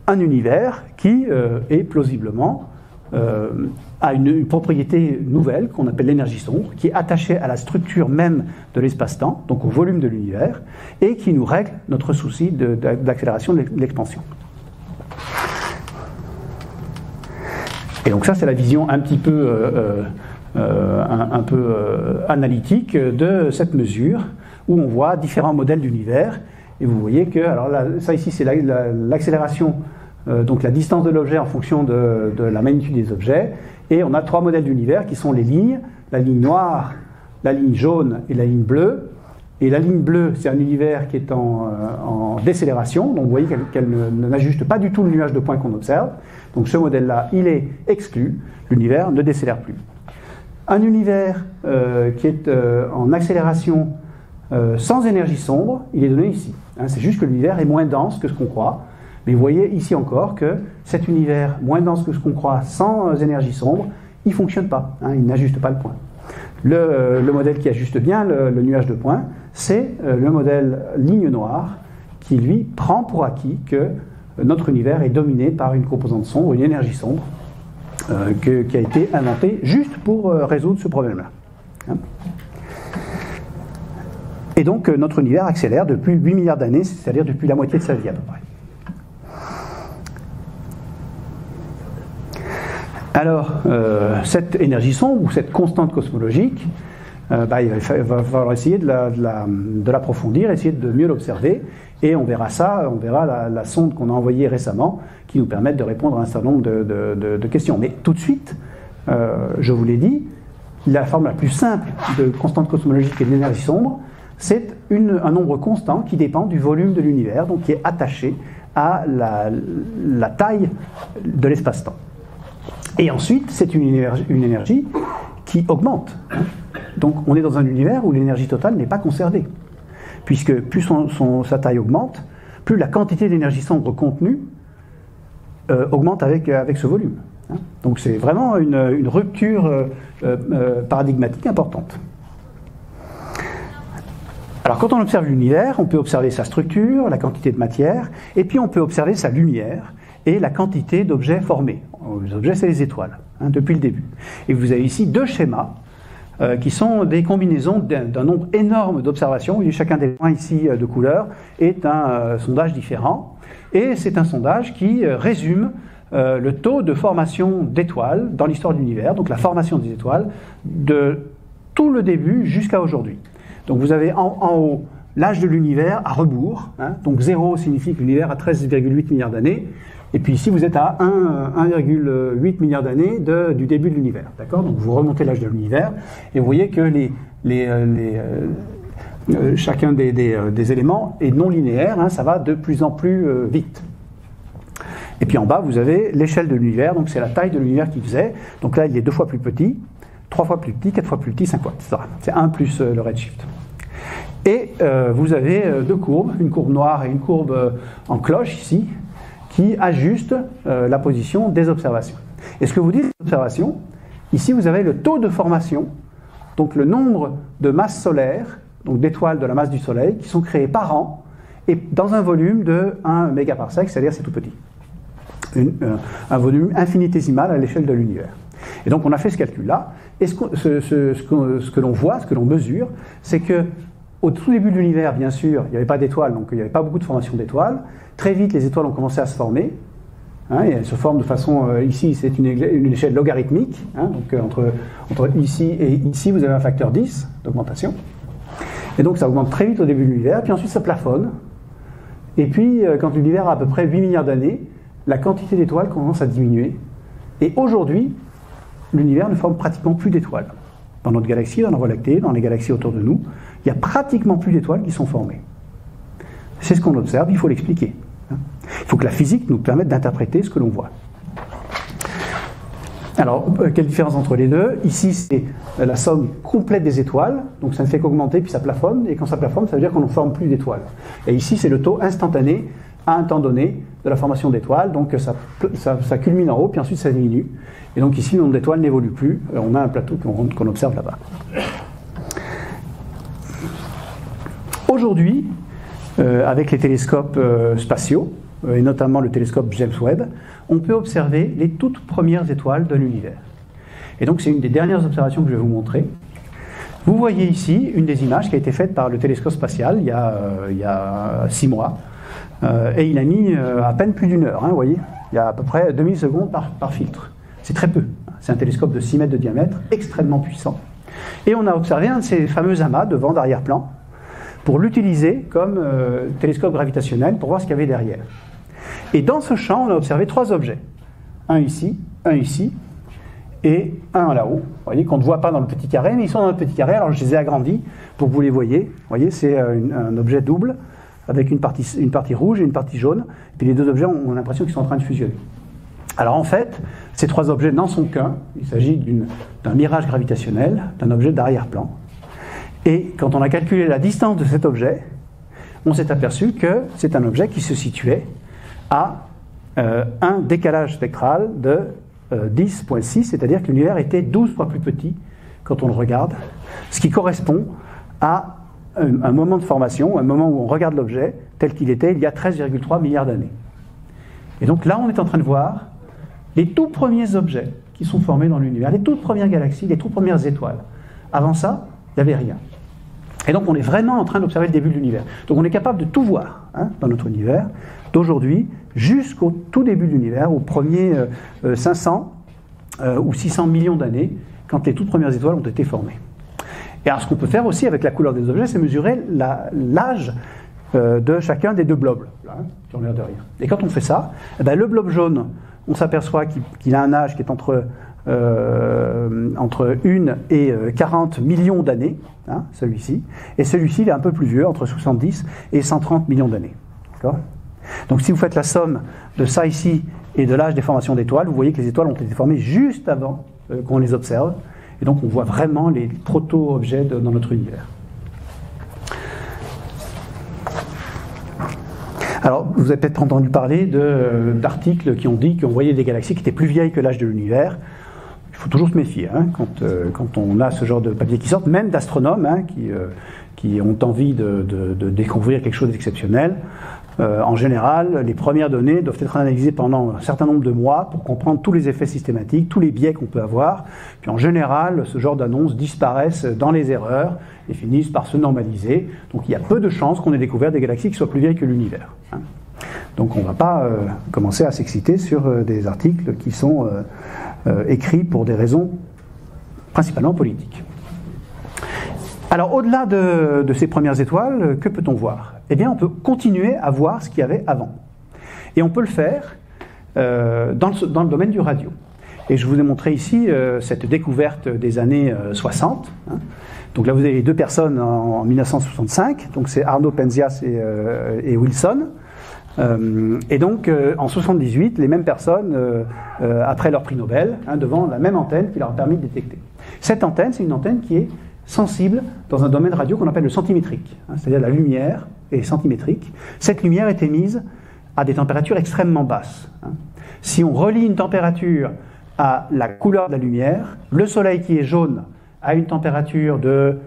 un univers qui est plausiblement a une propriété nouvelle qu'on appelle l'énergie sombre, qui est attachée à la structure même de l'espace-temps, donc au volume de l'univers, et qui nous règle notre souci d'accélération de l'expansion. Et donc ça, c'est la vision un petit peu analytique de cette mesure, où on voit différents modèles d'univers. Et vous voyez que, alors là, ça ici, c'est l'accélération, donc la distance de l'objet en fonction de la magnitude des objets. Et on a trois modèles d'univers qui sont les lignes, la ligne noire, la ligne jaune et la ligne bleue. Et la ligne bleue, c'est un univers qui est en décélération, donc vous voyez qu'elle n'ajuste pas du tout le nuage de points qu'on observe. Donc ce modèle-là, il est exclu, l'univers ne décélère plus. Un univers qui est en accélération sans énergie sombre, il est donné ici. Hein, c'est juste que l'univers est moins dense que ce qu'on croit. Mais vous voyez ici encore que cet univers moins dense que ce qu'on croit sans énergie sombre, il ne fonctionne pas, hein, il n'ajuste pas le point. Le modèle qui ajuste bien le nuage de points, c'est le modèle ligne noire qui, lui, prend pour acquis que notre univers est dominé par une composante sombre, une énergie sombre, qui a été inventée juste pour résoudre ce problème-là. Hein. Et donc notre univers accélère depuis 8 milliards d'années, c'est-à-dire depuis la moitié de sa vie à peu près. Alors, cette énergie sombre, ou cette constante cosmologique, il va falloir essayer de l'approfondir, essayer de mieux l'observer, et on verra ça, on verra la sonde qu'on a envoyée récemment, qui nous permet de répondre à un certain nombre de questions. Mais tout de suite, je vous l'ai dit, la forme la plus simple de constante cosmologique et de l'énergie sombre, c'est un nombre constant qui dépend du volume de l'univers, donc qui est attaché à la taille de l'espace-temps. Et ensuite, c'est une énergie qui augmente. Donc on est dans un univers où l'énergie totale n'est pas conservée. Puisque plus sa taille augmente, plus la quantité d'énergie sombre contenue augmente avec ce volume. Donc c'est vraiment une rupture paradigmatique importante. Alors quand on observe l'univers, on peut observer sa structure, la quantité de matière, et puis on peut observer sa lumière et la quantité d'objets formés. Les objets, c'est les étoiles, depuis le début. Et vous avez ici deux schémas qui sont des combinaisons d'un nombre énorme d'observations. Chacun des points ici de couleur est un sondage différent. Et c'est un sondage qui résume le taux de formation d'étoiles dans l'histoire de l'univers, donc la formation des étoiles, de tout le début jusqu'à aujourd'hui. Donc vous avez en haut l'âge de l'univers à rebours, donc 0 signifie que l'univers a 13,8 milliards d'années, et puis ici vous êtes à 1,8 milliard d'années du début de l'univers. D'accord ? Donc vous remontez l'âge de l'univers, et vous voyez que chacun des éléments est non linéaire, ça va de plus en plus vite. Et puis en bas vous avez l'échelle de l'univers, donc c'est la taille de l'univers qu'il faisait, donc là il est 2 fois plus petit, 3 fois plus petit, 4 fois plus petit, 5 fois, etc. C'est 1 plus le redshift. Et vous avez deux courbes, une courbe noire et une courbe en cloche ici, qui ajustent la position des observations. Et ce que vous dites des observations, ici vous avez le taux de formation, donc le nombre de masses solaires, donc d'étoiles de la masse du Soleil, qui sont créées par an et dans un volume de 1 mégaparsec, c'est-à-dire c'est tout petit. Un volume infinitésimal à l'échelle de l'univers. Et donc on a fait ce calcul-là, et ce que l'on voit, ce que l'on mesure, c'est que au tout début de l'univers, bien sûr, il n'y avait pas d'étoiles, donc il n'y avait pas beaucoup de formation d'étoiles. Très vite, les étoiles ont commencé à se former, et elles se forment de façon, ici c'est une échelle logarithmique, donc entre ici et ici vous avez un facteur 10 d'augmentation, et donc ça augmente très vite au début de l'univers, puis ensuite ça plafonne, et puis quand l'univers a à peu près 8 milliards d'années, la quantité d'étoiles commence à diminuer, et aujourd'hui, l'univers ne forme pratiquement plus d'étoiles. Dans notre galaxie, dans la Voie lactée, dans les galaxies autour de nous, il n'y a pratiquement plus d'étoiles qui sont formées. C'est ce qu'on observe, il faut l'expliquer. Il faut que la physique nous permette d'interpréter ce que l'on voit. Alors, quelle différence entre les deux? Ici, c'est la somme complète des étoiles, donc ça ne fait qu'augmenter, puis ça plafonne, et quand ça plafonne, ça veut dire qu'on ne forme plus d'étoiles. Et ici, c'est le taux instantané, à un temps donné, de la formation d'étoiles, donc ça culmine en haut, puis ensuite ça diminue. Et donc ici, le nombre d'étoiles n'évolue plus. On a un plateau qu'on observe là-bas. Aujourd'hui, avec les télescopes spatiaux, et notamment le télescope James Webb, on peut observer les toutes premières étoiles de l'univers. Et donc c'est une des dernières observations que je vais vous montrer. Vous voyez ici une des images qui a été faite par le télescope spatial il y a 6 mois. Et il a mis à peine plus d'1 heure, vous voyez. Il y a à peu près 2000 secondes par filtre. C'est très peu. C'est un télescope de 6 mètres de diamètre, extrêmement puissant. Et on a observé un de ces fameux amas de vent d'arrière-plan pour l'utiliser comme télescope gravitationnel pour voir ce qu'il y avait derrière. Et dans ce champ, on a observé 3 objets. Un ici, et un là-haut. Vous voyez qu'on ne voit pas dans le petit carré, mais ils sont dans le petit carré. Alors je les ai agrandis pour que vous les voyez. Vous voyez, c'est un objet double avec une partie rouge et une partie jaune. Et puis les 2 objets, on a l'impression qu'ils sont en train de fusionner. Alors en fait, ces 3 objets n'en sont qu'un. Il s'agit d'un mirage gravitationnel, d'un objet d'arrière-plan. Et quand on a calculé la distance de cet objet, on s'est aperçu que c'est un objet qui se situait à un décalage spectral de 10,6, c'est-à-dire que l'univers était 12 fois plus petit quand on le regarde, ce qui correspond à un moment de formation, un moment où on regarde l'objet tel qu'il était il y a 13,3 milliards d'années. Et donc là, on est en train de voir les tout premiers objets qui sont formés dans l'univers, les toutes premières galaxies, les toutes premières étoiles. Avant ça, il n'y avait rien. Et donc on est vraiment en train d'observer le début de l'univers. Donc on est capable de tout voir dans notre univers, d'aujourd'hui jusqu'au tout début de l'univers, aux premiers 500 ou 600 millions d'années, quand les toutes premières étoiles ont été formées. Et alors ce qu'on peut faire aussi avec la couleur des objets, c'est mesurer l'âge de chacun des 2 blobs, là, qui ont l'air de rien. Et quand on fait ça, le blob jaune, on s'aperçoit qu'il a un âge qui est entre 1 et 40 millions d'années, celui-ci, et celui-ci il est un peu plus vieux, entre 70 et 130 millions d'années. D'accord ? Donc si vous faites la somme de ça ici et de l'âge des formations d'étoiles, vous voyez que les étoiles ont été formées juste avant qu'on les observe, et donc on voit vraiment les proto-objets dans notre univers. Alors, vous avez peut-être entendu parler d'articles qui ont dit qu'on voyait des galaxies qui étaient plus vieilles que l'âge de l'univers. Il faut toujours se méfier quand on a ce genre de papiers qui sortent, même d'astronomes qui ont envie de découvrir quelque chose d'exceptionnel. En général, les premières données doivent être analysées pendant un certain nombre de mois pour comprendre tous les effets systématiques, tous les biais qu'on peut avoir. Puis en général, ce genre d'annonces disparaissent dans les erreurs et finissent par se normaliser. Donc il y a peu de chances qu'on ait découvert des galaxies qui soient plus vieilles que l'univers. Donc on ne va pas commencer à s'exciter sur des articles qui sont écrits pour des raisons principalement politiques. Alors au-delà de ces premières étoiles, que peut-on voir ? Eh bien on peut continuer à voir ce qu'il y avait avant. Et on peut le faire dans le domaine du radio. Et je vous ai montré ici cette découverte des années 60. Donc là vous avez 2 personnes en 1965, donc c'est Arno Penzias et Wilson. Et donc en 78, les mêmes personnes, après leur prix Nobel, devant la même antenne qui leur a permis de détecter. Cette antenne, c'est une antenne qui est sensible dans un domaine radio qu'on appelle le centimétrique, c'est-à-dire la lumière est centimétrique. Cette lumière est émise à des températures extrêmement basses. Si on relie une température à la couleur de la lumière, le soleil qui est jaune a une température de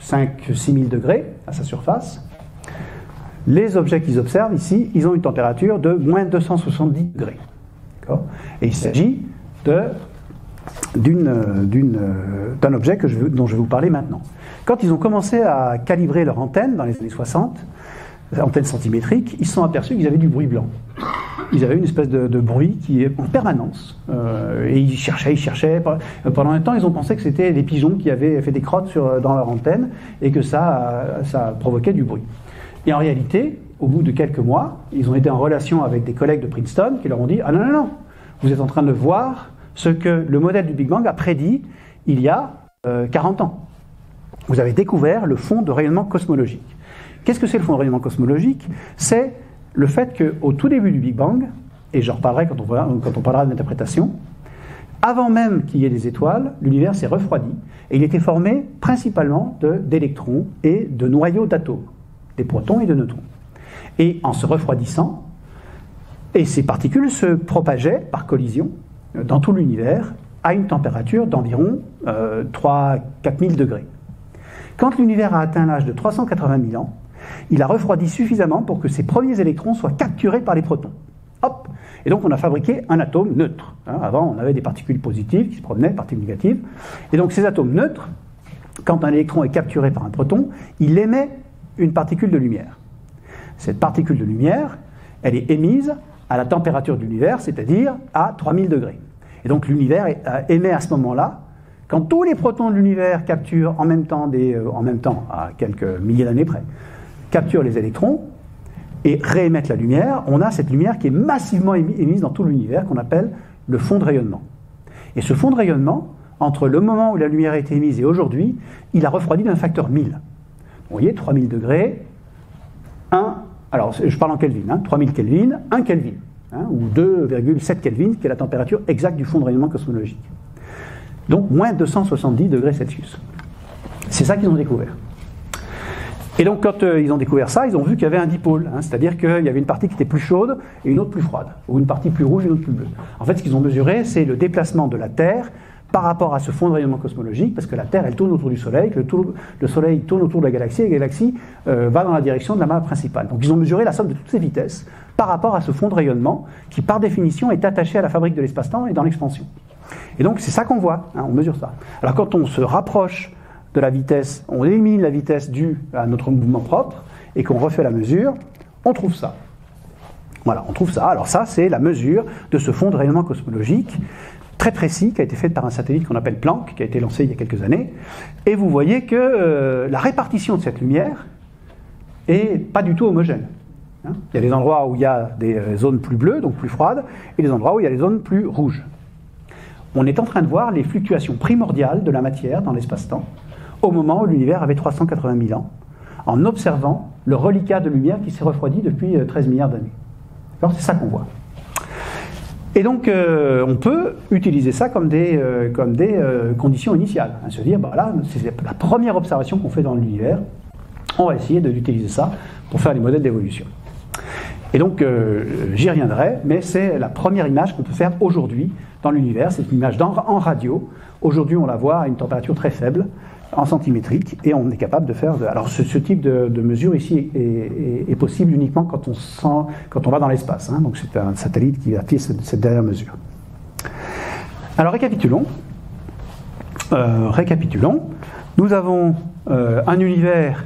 5-6 000 degrés à sa surface. Les objets qu'ils observent ici, ils ont une température de moins 270 degrés. Et il s'agit d'un objet dont je vais vous parler maintenant. Quand ils ont commencé à calibrer leur antenne dans les années 60, antenne centimétrique, ils se sont aperçus qu'ils avaient du bruit blanc. Ils avaient une espèce de bruit qui est en permanence. Et ils cherchaient. Pendant un temps, ils ont pensé que c'était des pigeons qui avaient fait des crottes dans leur antenne et que ça provoquait du bruit. Et en réalité, au bout de quelques mois, ils ont été en relation avec des collègues de Princeton qui leur ont dit « Ah non, non, non, vous êtes en train de voir ce que le modèle du Big Bang a prédit il y a 40 ans. Vous avez découvert le fond de rayonnement cosmologique. » Qu'est-ce que c'est le fond de rayonnement cosmologique? C'est le fait qu'au tout début du Big Bang, et j'en reparlerai quand on parlera de l'interprétation, avant même qu'il y ait des étoiles, l'univers s'est refroidi, et il était formé principalement d'électrons et de noyaux d'atomes, des protons et de neutrons. Et en se refroidissant, et ces particules se propageaient par collision dans tout l'univers à une température d'environ 3-4 000 degrés. Quand l'univers a atteint l'âge de 380 000 ans, il a refroidi suffisamment pour que ces premiers électrons soient capturés par les protons. Hop! Et donc on a fabriqué un atome neutre. Avant, on avait des particules positives qui se promenaient, des particules négatives. Et donc ces atomes neutres, quand un électron est capturé par un proton, il émet une particule de lumière. Cette particule de lumière, elle est émise à la température de l'univers, c'est-à-dire à 3000 degrés. Et donc l'univers émet à ce moment-là, quand tous les protons de l'univers capturent en même temps, à quelques milliers d'années près, capturent les électrons et réémettent la lumière, on a cette lumière qui est massivement émise dans tout l'univers, qu'on appelle le fond de rayonnement. Et ce fond de rayonnement, entre le moment où la lumière a été émise et aujourd'hui, il a refroidi d'un facteur 1000. Vous voyez, 3000 degrés, alors je parle en Kelvin, 3000 Kelvin, 1 Kelvin, ou 2,7 Kelvin, qui est la température exacte du fond de rayonnement cosmologique. Donc moins 270 degrés Celsius. C'est ça qu'ils ont découvert. Et donc quand ils ont découvert ça, ils ont vu qu'il y avait un dipôle, c'est-à-dire qu'il y avait une partie qui était plus chaude et une autre plus froide, ou une partie plus rouge et une autre plus bleue. En fait, ce qu'ils ont mesuré, c'est le déplacement de la Terre par rapport à ce fond de rayonnement cosmologique, parce que la Terre, elle tourne autour du Soleil, que le Soleil tourne autour de la galaxie, et la galaxie va dans la direction de la masse principale. Donc ils ont mesuré la somme de toutes ces vitesses par rapport à ce fond de rayonnement, qui par définition est attaché à la fabrique de l'espace-temps et dans l'expansion. Et donc c'est ça qu'on voit, on mesure ça. Alors quand on se rapproche de la vitesse, on élimine la vitesse due à notre mouvement propre, et qu'on refait la mesure, on trouve ça. Voilà, on trouve ça. Alors ça, c'est la mesure de ce fond de rayonnement cosmologique, très précis, qui a été fait par un satellite qu'on appelle Planck, qui a été lancé il y a quelques années. Et vous voyez que la répartition de cette lumière est pas du tout homogène. Il y a des endroits où il y a des zones plus bleues, donc plus froides, et des endroits où il y a des zones plus rouges. On est en train de voir les fluctuations primordiales de la matière dans l'espace-temps, au moment où l'univers avait 380 000 ans, en observant le reliquat de lumière qui s'est refroidi depuis 13 milliards d'années. C'est ça qu'on voit. Et donc, on peut utiliser ça comme des conditions initiales. Se dire, là, c'est la première observation qu'on fait dans l'univers. On va essayer d'utiliser ça pour faire les modèles d'évolution. Et donc, j'y reviendrai, mais c'est la première image qu'on peut faire aujourd'hui dans l'univers. C'est une image en radio. Aujourd'hui, on la voit à une température très faible, en centimétrique, et on est capable de faire... Alors, ce type de mesure ici est possible uniquement quand on va dans l'espace. Donc, c'est un satellite qui a fait cette dernière mesure. Alors, récapitulons. Nous avons un univers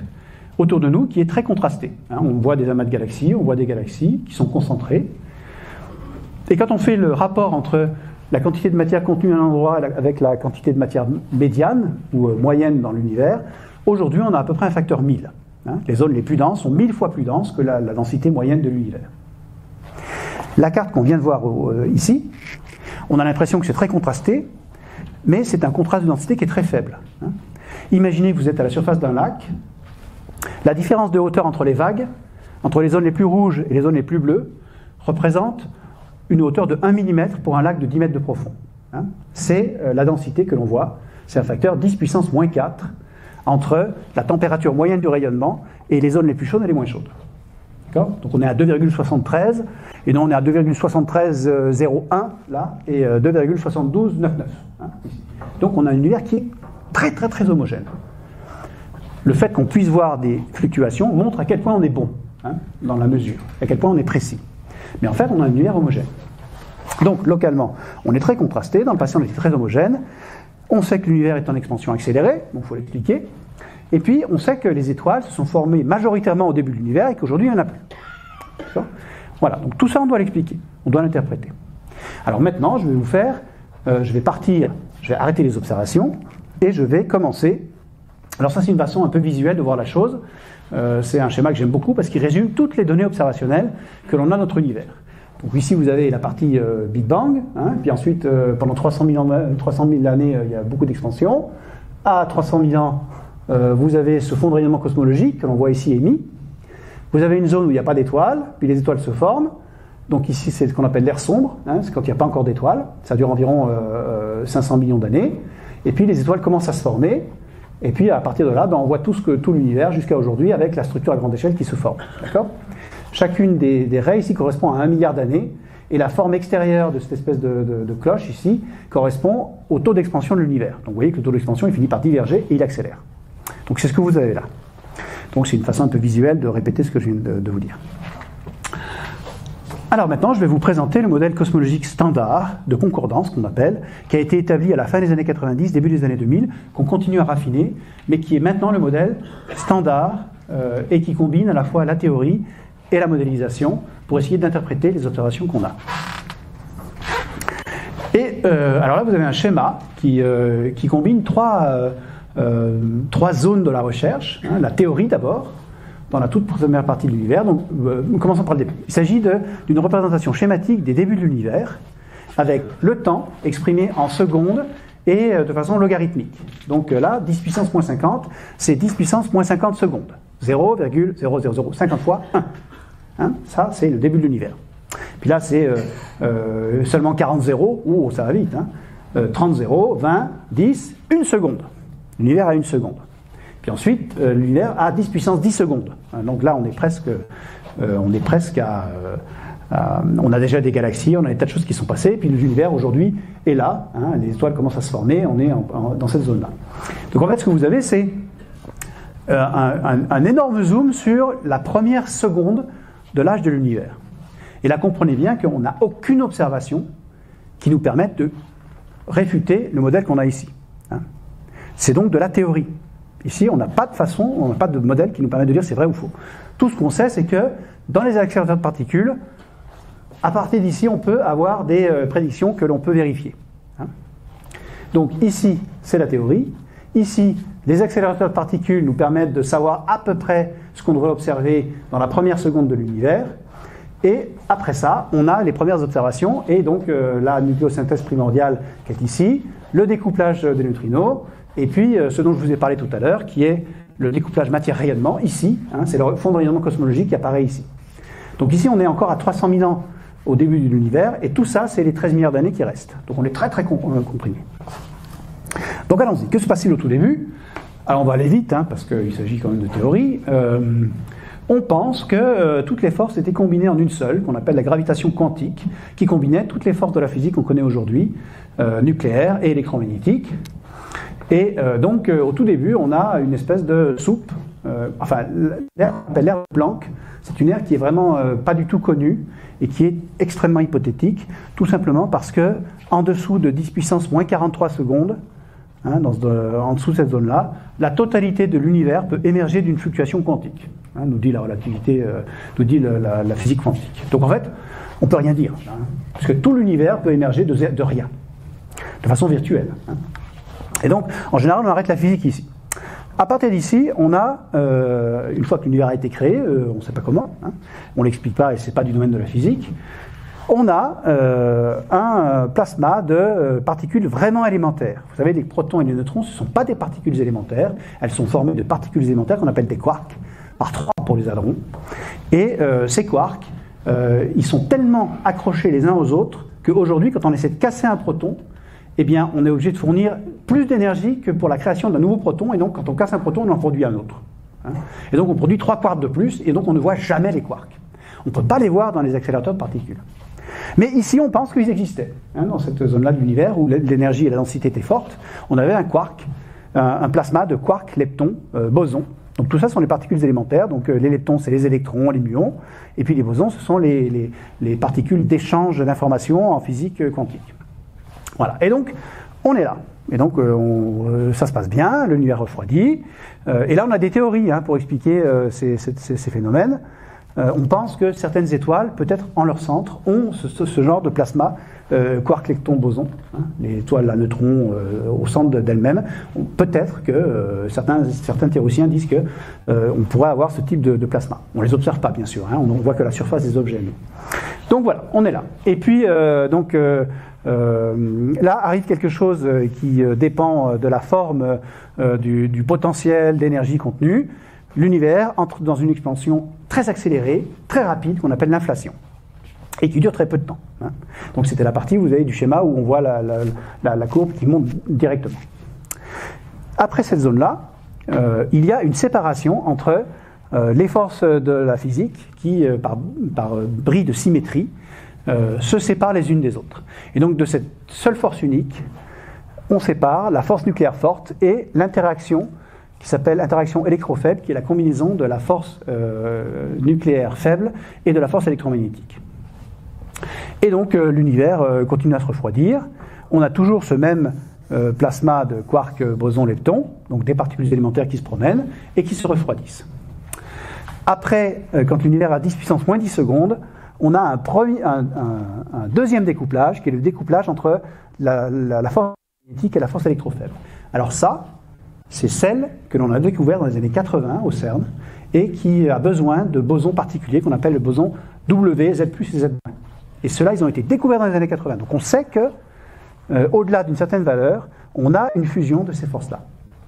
autour de nous qui est très contrasté. On voit des amas de galaxies, on voit des galaxies qui sont concentrées. Et quand on fait le rapport entre la quantité de matière contenue à un endroit avec la quantité de matière médiane ou moyenne dans l'univers, aujourd'hui on a à peu près un facteur 1000. Les zones les plus denses sont 1000 fois plus denses que la densité moyenne de l'univers. La carte qu'on vient de voir ici, on a l'impression que c'est très contrasté, mais c'est un contraste de densité qui est très faible. Imaginez que vous êtes à la surface d'un lac, la différence de hauteur entre les vagues, entre les zones les plus rouges et les zones les plus bleues, représente une hauteur de 1 mm pour un lac de 10 mètres de profond. C'est la densité que l'on voit, c'est un facteur 10 puissance moins 4 entre la température moyenne du rayonnement et les zones les plus chaudes et les moins chaudes. Donc on est à 2,73, et non on est à 2,7301 là, et 2,7299. Donc on a un univers qui est très très très homogène. Le fait qu'on puisse voir des fluctuations montre à quel point on est bon. hein, dans la mesure, à quel point on est précis. Mais en fait, on a un univers homogène. Donc, localement, on est très contrasté. Dans le passé, on était très homogène. On sait que l'univers est en expansion accélérée, donc il faut l'expliquer. Et puis, on sait que les étoiles se sont formées majoritairement au début de l'univers et qu'aujourd'hui, il n'y en a plus. D'accord ? Voilà, donc tout ça, on doit l'expliquer, on doit l'interpréter. Alors maintenant, je vais arrêter les observations et je vais commencer. Alors ça, c'est une façon un peu visuelle de voir la chose. C'est un schéma que j'aime beaucoup parce qu'il résume toutes les données observationnelles que l'on a dans notre univers. Donc ici, vous avez la partie Big Bang, hein, puis ensuite, pendant 300 000 années, il y a beaucoup d'expansion. À 300 000 ans, vous avez ce fond de rayonnement cosmologique que l'on voit ici émis. Vous avez une zone où il n'y a pas d'étoiles, puis les étoiles se forment. Donc ici, c'est ce qu'on appelle l'ère sombre, hein, c'est quand il n'y a pas encore d'étoiles. Ça dure environ 500 millions d'années. Et puis les étoiles commencent à se former. Et puis à partir de là, on voit tout l'univers jusqu'à aujourd'hui avec la structure à grande échelle qui se forme. D'accord ? Chacune des raies ici correspond à 1 milliard d'années. Et la forme extérieure de cette espèce de cloche ici correspond au taux d'expansion de l'univers. Donc vous voyez que le taux d'expansion il finit par diverger et il accélère. Donc c'est ce que vous avez là. Donc c'est une façon un peu visuelle de répéter ce que je viens de vous dire. Alors maintenant, je vais vous présenter le modèle cosmologique standard de concordance qu'on appelle, qui a été établi à la fin des années 90, début des années 2000, qu'on continue à raffiner, mais qui est maintenant le modèle standard et qui combine à la fois la théorie et la modélisation pour essayer d'interpréter les observations qu'on a. Et alors là, vous avez un schéma qui combine trois zones de la recherche, hein, la théorie d'abord, dans la toute première partie de l'univers. Donc, commençons par le début. Il s'agit d'une représentation schématique des débuts de l'univers, avec le temps exprimé en secondes et de façon logarithmique. Donc là, 10 puissance moins 50, c'est 10 puissance moins 50 secondes. 0,0050 fois 1. Hein, ça, c'est le début de l'univers. Puis là, c'est seulement 40 zéros. Oh, ça va vite. Hein. 30 zéros, 20, 10, 1 seconde. L'univers a 1 seconde. Puis ensuite, l'univers a 10 puissance 10 secondes. Donc là, on est presque à... on a déjà des galaxies, on a des tas de choses qui sont passées, puis l'univers aujourd'hui est là, hein, les étoiles commencent à se former, on est dans cette zone-là. Donc en fait, ce que vous avez, c'est un énorme zoom sur la première seconde de l'âge de l'univers. Et là, comprenez bien qu'on n'a aucune observation qui nous permette de réfuter le modèle qu'on a ici. Hein. C'est donc de la théorie. Ici, on n'a pas de façon, on n'a pas de modèle qui nous permet de dire c'est vrai ou faux. Tout ce qu'on sait, c'est que dans les accélérateurs de particules, à partir d'ici, on peut avoir des prédictions que l'on peut vérifier. Hein. Donc ici, c'est la théorie. Ici, les accélérateurs de particules nous permettent de savoir à peu près ce qu'on devrait observer dans la première seconde de l'univers. Et après ça, on a les premières observations, et donc la nucléosynthèse primordiale qui est ici, le découplage des neutrinos, et puis ce dont je vous ai parlé tout à l'heure, qui est le découplage matière-rayonnement, ici, hein, c'est le fond de rayonnement cosmologique qui apparaît ici. Donc ici, on est encore à 300 000 ans au début de l'univers, et tout ça, c'est les 13 milliards d'années qui restent. Donc on est très très comprimé. Donc allons-y, que se passe-t-il au tout début? Alors on va aller vite, hein, parce qu'il s'agit quand même de théorie. On pense que toutes les forces étaient combinées en une seule, qu'on appelle la gravitation quantique, qui combinait toutes les forces de la physique qu'on connaît aujourd'hui, nucléaire et électromagnétique. Et donc au tout début, on a une espèce de soupe, enfin l'air s'appelle l'air de Planck. C'est une aire qui est vraiment pas du tout connue et qui est extrêmement hypothétique, tout simplement parce que en dessous de 10 puissance moins 43 secondes, hein, en dessous de cette zone-là, la totalité de l'univers peut émerger d'une fluctuation quantique, hein, nous dit la relativité, nous dit la physique quantique. Donc en fait, on ne peut rien dire, hein, parce que tout l'univers peut émerger de rien, de façon virtuelle. Hein. Et donc, en général, on arrête la physique ici. À partir d'ici, on a, une fois que l'univers a été créé, on ne sait pas comment, hein, on ne l'explique pas et ce n'est pas du domaine de la physique, on a un plasma de particules vraiment élémentaires. Vous savez, les protons et les neutrons, ce ne sont pas des particules élémentaires, elles sont formées de particules élémentaires qu'on appelle des quarks, par 3 pour les hadrons. Et ces quarks, ils sont tellement accrochés les uns aux autres qu'aujourd'hui, quand on essaie de casser un proton, eh bien, on est obligé de fournir plus d'énergie que pour la création d'un nouveau proton, et donc quand on casse un proton, on en produit un autre. Hein. Et donc on produit 3 quarks de plus, et donc on ne voit jamais les quarks. On ne peut pas les voir dans les accélérateurs de particules. Mais ici, on pense qu'ils existaient. Hein, dans cette zone-là de l'univers, où l'énergie et la densité étaient fortes, on avait un quark, un plasma de quark, lepton, boson, Donc tout ça sont les particules élémentaires, donc les leptons c'est les électrons, les muons, et puis les bosons ce sont les particules d'échange d'informations en physique quantique. Voilà, et donc on est là. Et donc ça se passe bien, l'univers refroidit, et là on a des théories pour expliquer ces phénomènes. On pense que certaines étoiles, peut-être en leur centre, ont ce genre de plasma quark, lepton, boson, les étoiles à neutrons au centre d'elles-mêmes. Peut-être que certains théoriciens disent que on pourrait avoir ce type de plasma. On ne les observe pas, bien sûr, on ne voit que la surface des objets. Donc voilà, on est là. Et puis, là arrive quelque chose qui dépend de la forme du potentiel d'énergie contenue. L'univers entre dans une expansion très accélérée, très rapide, qu'on appelle l'inflation, et qui dure très peu de temps. Donc c'était la partie, vous avez du schéma où on voit la courbe qui monte directement. Après cette zone-là, il y a une séparation entre les forces de la physique qui, par bris de symétrie, se séparent les unes des autres. Et donc de cette seule force unique, on sépare la force nucléaire forte et l'interaction qui s'appelle interaction électrofaible, qui est la combinaison de la force nucléaire faible et de la force électromagnétique. Et donc l'univers continue à se refroidir. On a toujours ce même plasma de quark, boson, lepton, donc des particules élémentaires qui se promènent et qui se refroidissent. Après, quand l'univers a 10 puissance moins 10 secondes, on a un deuxième découplage, qui est le découplage entre la force magnétique et la force électrofaible. Alors ça, c'est celle que l'on a découvert dans les années 80 au CERN et qui a besoin de bosons particuliers qu'on appelle le boson W, Z+, et Z-. Et ceux-là, ils ont été découverts dans les années 80. Donc on sait que, au-delà d'une certaine valeur, on a une fusion de ces forces-là.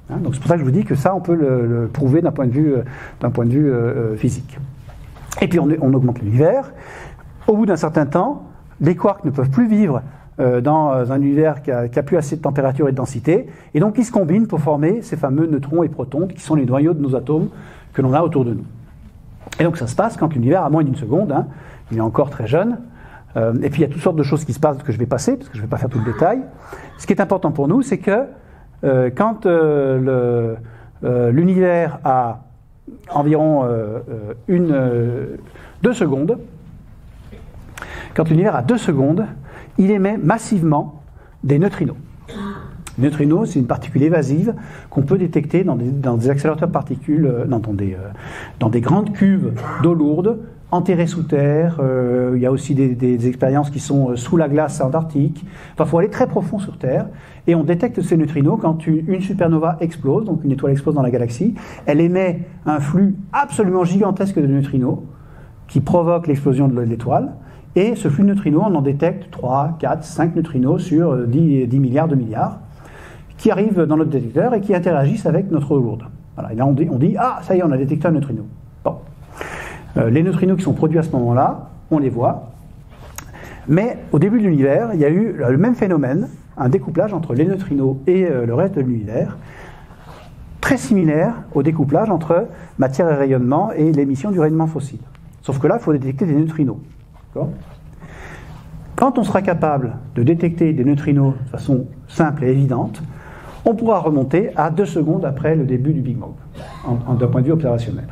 Donc c'est pour ça que je vous dis que ça, on peut le prouver d'un point de vue physique. Et puis on augmente l'univers. Au bout d'un certain temps, les quarks ne peuvent plus vivre dans un univers qui a plus assez de température et de densité, et donc ils se combinent pour former ces fameux neutrons et protons qui sont les noyaux de nos atomes que l'on a autour de nous. Et donc ça se passe quand l'univers a moins d'une seconde, il est encore très jeune, et puis il y a toutes sortes de choses qui se passent que je vais passer, parce que je ne vais pas faire tout le détail. Ce qui est important pour nous, c'est que quand l'univers a environ 2 secondes, quand l'univers a 2 secondes, il émet massivement des neutrinos. Les neutrinos, c'est une particule évasive qu'on peut détecter dans des accélérateurs de particules, dans des grandes cuves d'eau lourde, enterrées sous terre. Il y a aussi des expériences qui sont sous la glace antarctique. Enfin, il faut aller très profond sur Terre. Et on détecte ces neutrinos quand une supernova explose, donc une étoile explose dans la galaxie. Elle émet un flux absolument gigantesque de neutrinos qui provoque l'explosion de l'étoile. Et ce flux de neutrinos, on en détecte 3, 4, 5 neutrinos sur 10 milliards de milliards qui arrivent dans notre détecteur et qui interagissent avec notre eau lourde. Voilà. Et là, on dit, ah, ça y est, on a détecté un neutrino. Bon. Les neutrinos qui sont produits à ce moment-là, on les voit. Mais au début de l'univers, il y a eu le même phénomène, un découplage entre les neutrinos et le reste de l'univers, très similaire au découplage entre matière et rayonnement et l'émission du rayonnement fossile. Sauf que là, il faut détecter des neutrinos. Quand on sera capable de détecter des neutrinos de façon simple et évidente, on pourra remonter à 2 secondes après le début du Big Bang, d'un point de vue observationnel.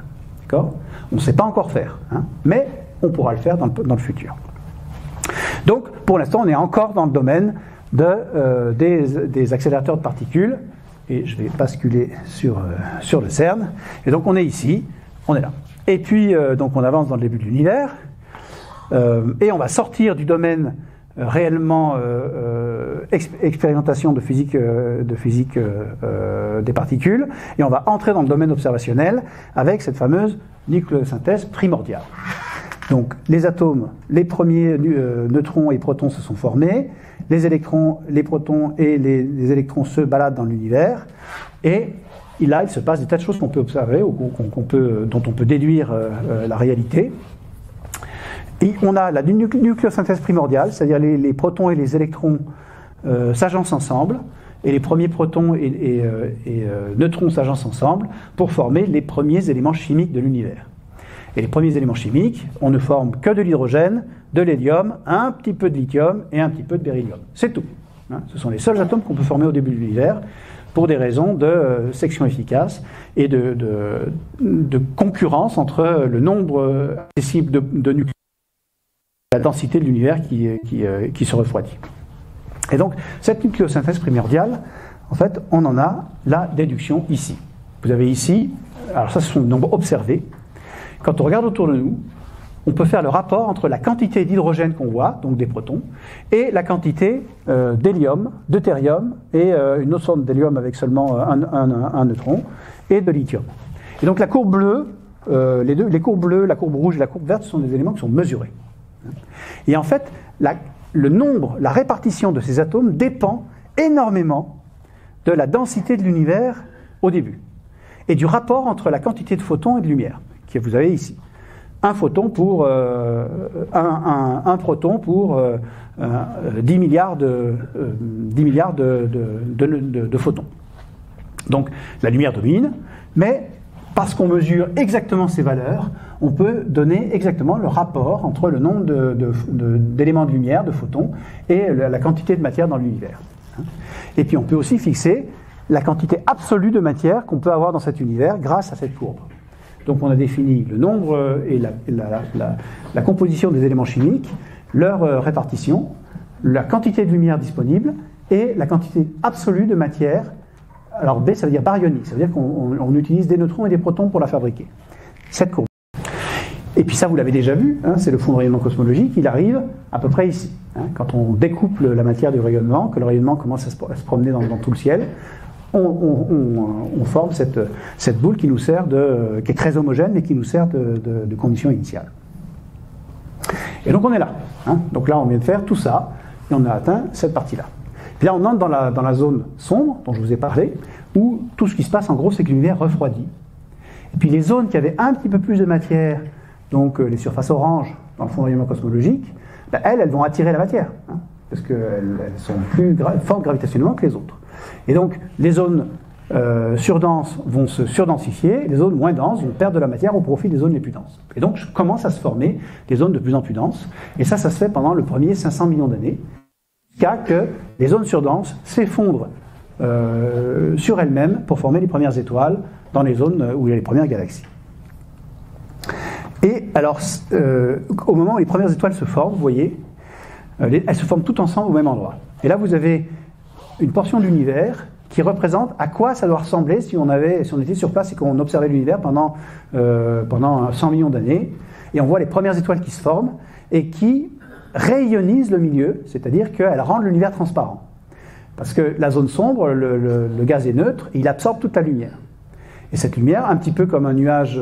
On ne sait pas encore faire, mais on pourra le faire dans le futur. Donc, pour l'instant, on est encore dans le domaine des accélérateurs de particules, et je vais basculer sur le CERN, et donc on est ici, on est là. Et puis, donc on avance dans le début de l'univers, et on va sortir du domaine réellement expérimentation de physique des particules, et on va entrer dans le domaine observationnel avec cette fameuse nucléosynthèse primordiale. Donc les atomes, les premiers neutrons et protons se sont formés, les électrons, les protons et les électrons se baladent dans l'univers, et là il se passe des tas de choses qu'on peut observer, dont on peut déduire la réalité. Et on a la nucléosynthèse primordiale, c'est-à-dire les protons et les électrons s'agencent ensemble, et les premiers protons et neutrons s'agencent ensemble pour former les premiers éléments chimiques de l'univers. Et les premiers éléments chimiques, on ne forme que de l'hydrogène, de l'hélium, un petit peu de lithium et un petit peu de beryllium. C'est tout. Ce sont les seuls atomes qu'on peut former au début de l'univers. pour des raisons de section efficace et de concurrence entre le nombre accessible de nucléons et la densité de l'univers qui se refroidit. Et donc, cette nucléosynthèse primordiale, en fait, on en a la déduction ici. Vous avez ici, alors ça, ce sont des nombres observés. Quand on regarde autour de nous, on peut faire le rapport entre la quantité d'hydrogène qu'on voit, donc des protons, et la quantité d'hélium, deutérium, et une autre forme d'hélium avec seulement un neutron, et de lithium. Et donc la courbe bleue, les courbes bleues, la courbe rouge et la courbe verte sont des éléments qui sont mesurés. Et en fait, le nombre, la répartition de ces atomes dépend énormément de la densité de l'univers au début, et du rapport entre la quantité de photons et de lumière, que vous avez ici. Un photon pour un proton pour 10 milliards de photons. Donc la lumière domine, mais parce qu'on mesure exactement ces valeurs, on peut donner exactement le rapport entre le nombre d'éléments de lumière, de photons, et la quantité de matière dans l'univers. Et puis on peut aussi fixer la quantité absolue de matière qu'on peut avoir dans cet univers grâce à cette courbe. Donc on a défini le nombre et la composition des éléments chimiques, leur répartition, la quantité de lumière disponible et la quantité absolue de matière. Alors B, ça veut dire baryonique, ça veut dire qu'on utilise des neutrons et des protons pour la fabriquer. Cette courbe. Et puis ça, vous l'avez déjà vu, hein, c'est le fond de rayonnement cosmologique, il arrive à peu près ici. Hein, quand on découple la matière du rayonnement, que le rayonnement commence à se promener dans tout le ciel, on forme cette boule qui nous sert qui est très homogène et qui nous sert de condition initiale. Et donc on est là. Hein. Donc là on vient de faire tout ça et on a atteint cette partie-là. Puis là on entre dans la zone sombre dont je vous ai parlé, où tout ce qui se passe en gros c'est que l'univers refroidit. Et puis les zones qui avaient un petit peu plus de matière, donc les surfaces oranges dans le fond de rayonnement cosmologique, ben, elles vont attirer la matière, hein, parce qu'elles sont plus fortes gravitationnellement que les autres. Et donc, les zones surdenses vont se surdensifier, les zones moins denses vont perdre de la matière au profit des zones les plus denses. Et donc, commence à se former des zones de plus en plus denses, et ça se fait pendant le premier 500 millions d'années, jusqu'à que les zones surdenses s'effondrent sur elles-mêmes pour former les premières étoiles dans les zones où il y a les premières galaxies. Et alors, au moment où les premières étoiles se forment, vous voyez, elles se forment toutes ensemble au même endroit. Et là, vous avez une portion de l'univers qui représente à quoi ça doit ressembler si on était sur place et qu'on observait l'univers pendant 100 millions d'années. Et on voit les premières étoiles qui se forment et qui rayonisent le milieu, c'est-à-dire qu'elles rendent l'univers transparent. Parce que la zone sombre, le gaz est neutre, et il absorbe toute la lumière. Et cette lumière, un petit peu comme un nuage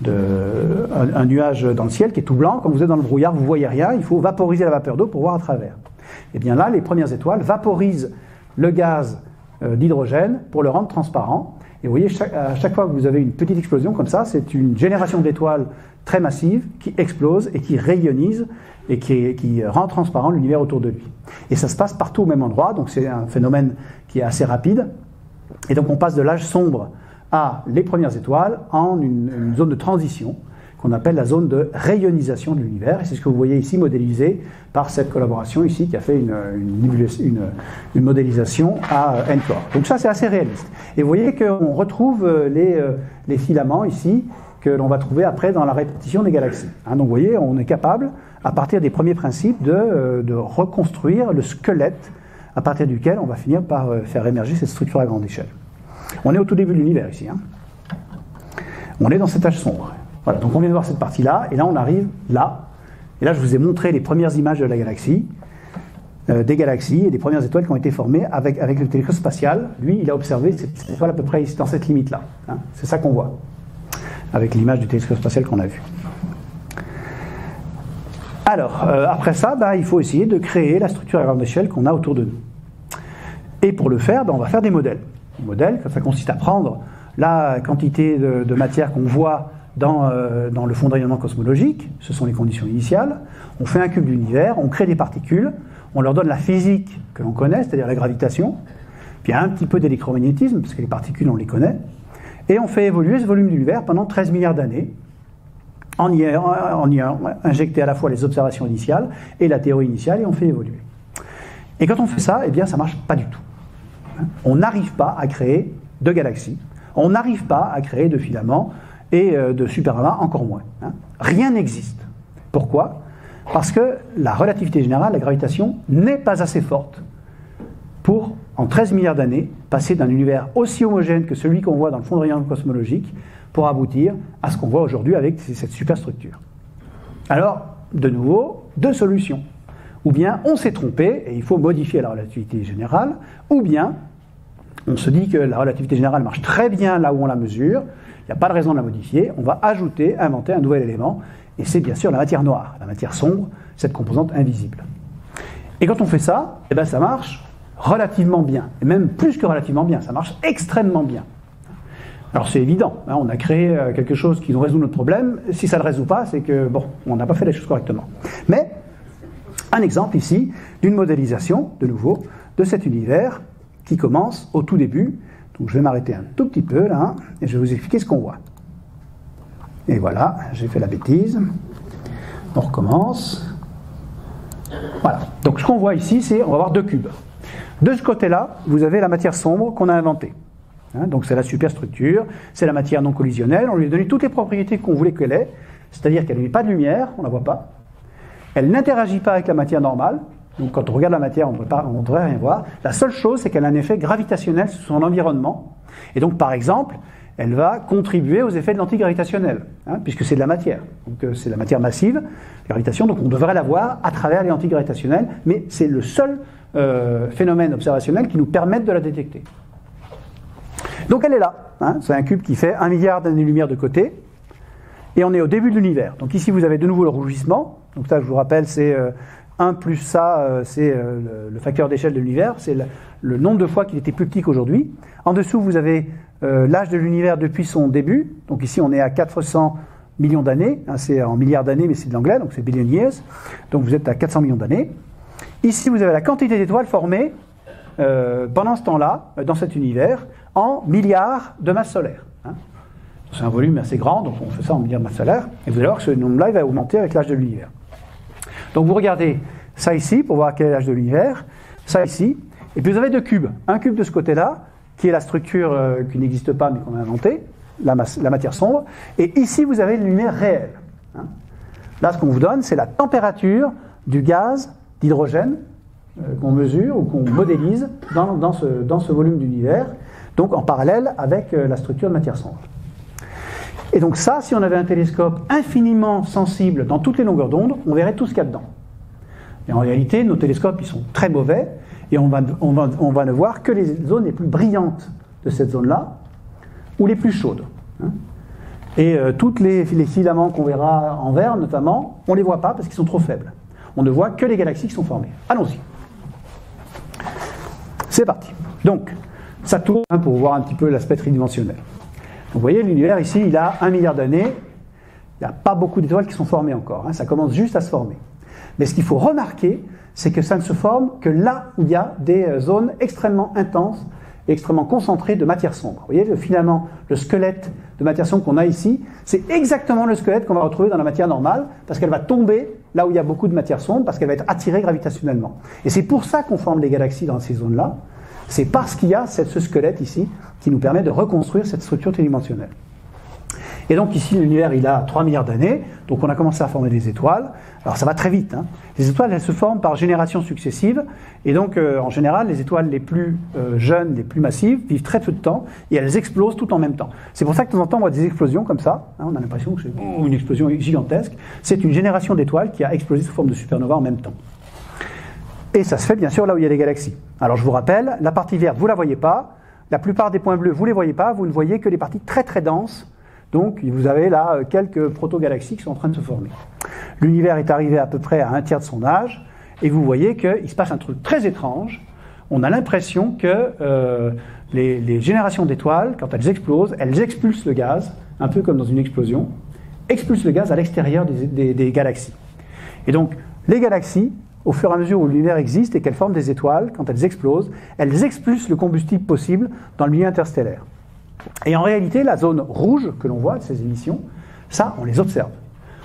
un nuage dans le ciel qui est tout blanc, quand vous êtes dans le brouillard, vous ne voyez rien, il faut vaporiser la vapeur d'eau pour voir à travers. Et bien là, les premières étoiles vaporisent le gaz d'hydrogène pour le rendre transparent. Et vous voyez, à chaque fois que vous avez une petite explosion comme ça, c'est une génération d'étoiles très massive qui explose et qui rayonise et qui rend transparent l'univers autour de lui. Et ça se passe partout au même endroit, donc c'est un phénomène qui est assez rapide. Et donc on passe de l'âge sombre à les premières étoiles en une zone de transition qu'on appelle la zone de rayonisation de l'univers. Et c'est ce que vous voyez ici modélisé par cette collaboration ici qui a fait une modélisation à n-corps. Donc ça, c'est assez réaliste. Et vous voyez qu'on retrouve les filaments ici que l'on va trouver après dans la répartition des galaxies. Hein, donc vous voyez, on est capable, à partir des premiers principes, de reconstruire le squelette à partir duquel on va finir par faire émerger cette structure à grande échelle. On est au tout début de l'univers ici. Hein. On est dans cet âge sombre. Voilà, donc on vient de voir cette partie-là, et là on arrive là. Et là je vous ai montré les premières images de la galaxie, des galaxies et des premières étoiles qui ont été formées avec le télescope spatial. Lui, il a observé cette étoile à peu près dans cette limite-là. Hein. C'est ça qu'on voit, avec l'image du télescope spatial qu'on a vu. Alors, après ça, il faut essayer de créer la structure à grande échelle qu'on a autour de nous. Et pour le faire, on va faire des modèles. Les modèles, ça consiste à prendre la quantité de matière qu'on voit dans le fond de rayonnement cosmologique, ce sont les conditions initiales, on fait un cube d'univers, on crée des particules, on leur donne la physique que l'on connaît, c'est-à-dire la gravitation, puis un petit peu d'électromagnétisme, parce que les particules on les connaît, et on fait évoluer ce volume de l'univers pendant 13 milliards d'années, en y a injecté à la fois les observations initiales et la théorie initiale, et on fait évoluer. Et quand on fait ça, eh bien ça ne marche pas du tout. On n'arrive pas à créer de galaxies, on n'arrive pas à créer de filaments et de supernova encore moins. Rien n'existe. Pourquoi ? Parce que la relativité générale, la gravitation, n'est pas assez forte pour, en 13 milliards d'années, passer d'un univers aussi homogène que celui qu'on voit dans le fond de rayon cosmologique pour aboutir à ce qu'on voit aujourd'hui avec cette superstructure. Alors, de nouveau, deux solutions. Ou bien on s'est trompé et il faut modifier la relativité générale, ou bien on se dit que la relativité générale marche très bien là où on la mesure, il n'y a pas de raison de la modifier, on va inventer un nouvel élément, et c'est bien sûr la matière noire, la matière sombre, cette composante invisible. Et quand on fait ça, eh ben ça marche relativement bien, et même plus que relativement bien, ça marche extrêmement bien. Alors c'est évident, on a créé quelque chose qui nous résout notre problème, si ça ne le résout pas, c'est que, bon, on n'a pas fait les choses correctement. Mais, un exemple ici d'une modélisation, de nouveau, de cet univers qui commence au tout début. Donc je vais m'arrêter un tout petit peu là, et je vais vous expliquer ce qu'on voit. Et voilà, j'ai fait la bêtise. On recommence. Voilà, donc ce qu'on voit ici, c'est, on va avoir deux cubes. De ce côté-là, vous avez la matière sombre qu'on a inventée. Donc c'est la superstructure, c'est la matière non collisionnelle, on lui a donné toutes les propriétés qu'on voulait qu'elle ait, c'est-à-dire qu'elle n'émet pas de lumière, on ne la voit pas, elle n'interagit pas avec la matière normale, donc quand on regarde la matière on ne devrait rien voir, la seule chose c'est qu'elle a un effet gravitationnel sur son environnement, et donc par exemple, elle va contribuer aux effets de l'antigravitationnel, puisque c'est de la matière, donc c'est la matière massive, la gravitation, donc on devrait la voir à travers les antigravitationnels, mais c'est le seul phénomène observationnel qui nous permette de la détecter. Donc elle est là, c'est un cube qui fait 1 milliard d'années-lumière de côté, et on est au début de l'univers. Donc ici vous avez de nouveau le rougissement, donc ça je vous rappelle c'est 1 plus ça, c'est le facteur d'échelle de l'univers, c'est le nombre de fois qu'il était plus petit qu'aujourd'hui. En dessous vous avez l'âge de l'univers depuis son début, donc ici on est à 400 millions d'années, c'est en milliards d'années mais c'est de l'anglais, donc c'est billion years, donc vous êtes à 400 millions d'années. Ici vous avez la quantité d'étoiles formées pendant ce temps-là, dans cet univers, en milliards de masses solaires. C'est un volume assez grand, donc on fait ça en milliards de masses solaires, et vous allez voir que ce nombre-là va augmenter avec l'âge de l'univers. Donc vous regardez ça ici, pour voir quel est l'âge de l'univers, ça ici, et puis vous avez deux cubes. Un cube de ce côté-là, qui est la structure qui n'existe pas mais qu'on a inventée, la matière sombre, et ici vous avez une lumière réelle. Là ce qu'on vous donne, c'est la température du gaz d'hydrogène, qu'on mesure ou qu'on modélise dans ce volume d'univers, donc en parallèle avec la structure de matière sombre. Et donc ça, si on avait un télescope infiniment sensible dans toutes les longueurs d'onde, on verrait tout ce qu'il y a dedans. Et en réalité, nos télescopes, ils sont très mauvais, et on va ne voir que les zones les plus brillantes de cette zone-là, ou les plus chaudes. Et tous les filaments qu'on verra en vert, notamment, on ne les voit pas parce qu'ils sont trop faibles. On ne voit que les galaxies qui sont formées. Allons-y. C'est parti. Donc, ça tourne pour voir un petit peu l'aspect tridimensionnel. Donc, vous voyez, l'univers ici, il a 1 milliard d'années. Il n'y a pas beaucoup d'étoiles qui sont formées encore. Ça commence juste à se former. Mais ce qu'il faut remarquer, c'est que ça ne se forme que là où il y a des zones extrêmement intenses et extrêmement concentrées de matière sombre. Vous voyez, finalement, le squelette de matière sombre qu'on a ici, c'est exactement le squelette qu'on va retrouver dans la matière normale, parce qu'elle va tomber là où il y a beaucoup de matière sombre, parce qu'elle va être attirée gravitationnellement. Et c'est pour ça qu'on forme les galaxies dans ces zones-là. C'est parce qu'il y a ce squelette ici qui nous permet de reconstruire cette structure tridimensionnelle. Et donc ici, l'univers, il a 3 milliards d'années, donc on a commencé à former des étoiles. Alors ça va très vite. Les étoiles, elles se forment par générations successives, et donc en général, les étoiles les plus jeunes, les plus massives, vivent très peu de temps, et elles explosent tout en même temps. C'est pour ça que de temps en temps, on voit des explosions comme ça. On a l'impression que c'est une explosion gigantesque. C'est une génération d'étoiles qui a explosé sous forme de supernova en même temps. Et ça se fait bien sûr là où il y a des galaxies. Alors je vous rappelle, la partie verte, vous ne la voyez pas. La plupart des points bleus, vous ne les voyez pas. Vous ne voyez que les parties très très denses. Donc vous avez là quelques proto-galaxies qui sont en train de se former. L'univers est arrivé à peu près à 1/3 de son âge. Et vous voyez qu'il se passe un truc très étrange. On a l'impression que les générations d'étoiles, quand elles expulsent le gaz, un peu comme dans une explosion, expulsent le gaz à l'extérieur des galaxies. Et donc les galaxies, au fur et à mesure où l'univers existe et qu'elles forment des étoiles, quand elles expulsent le combustible possible dans le milieu interstellaire. Et en réalité, la zone rouge que l'on voit de ces émissions, ça, on les observe.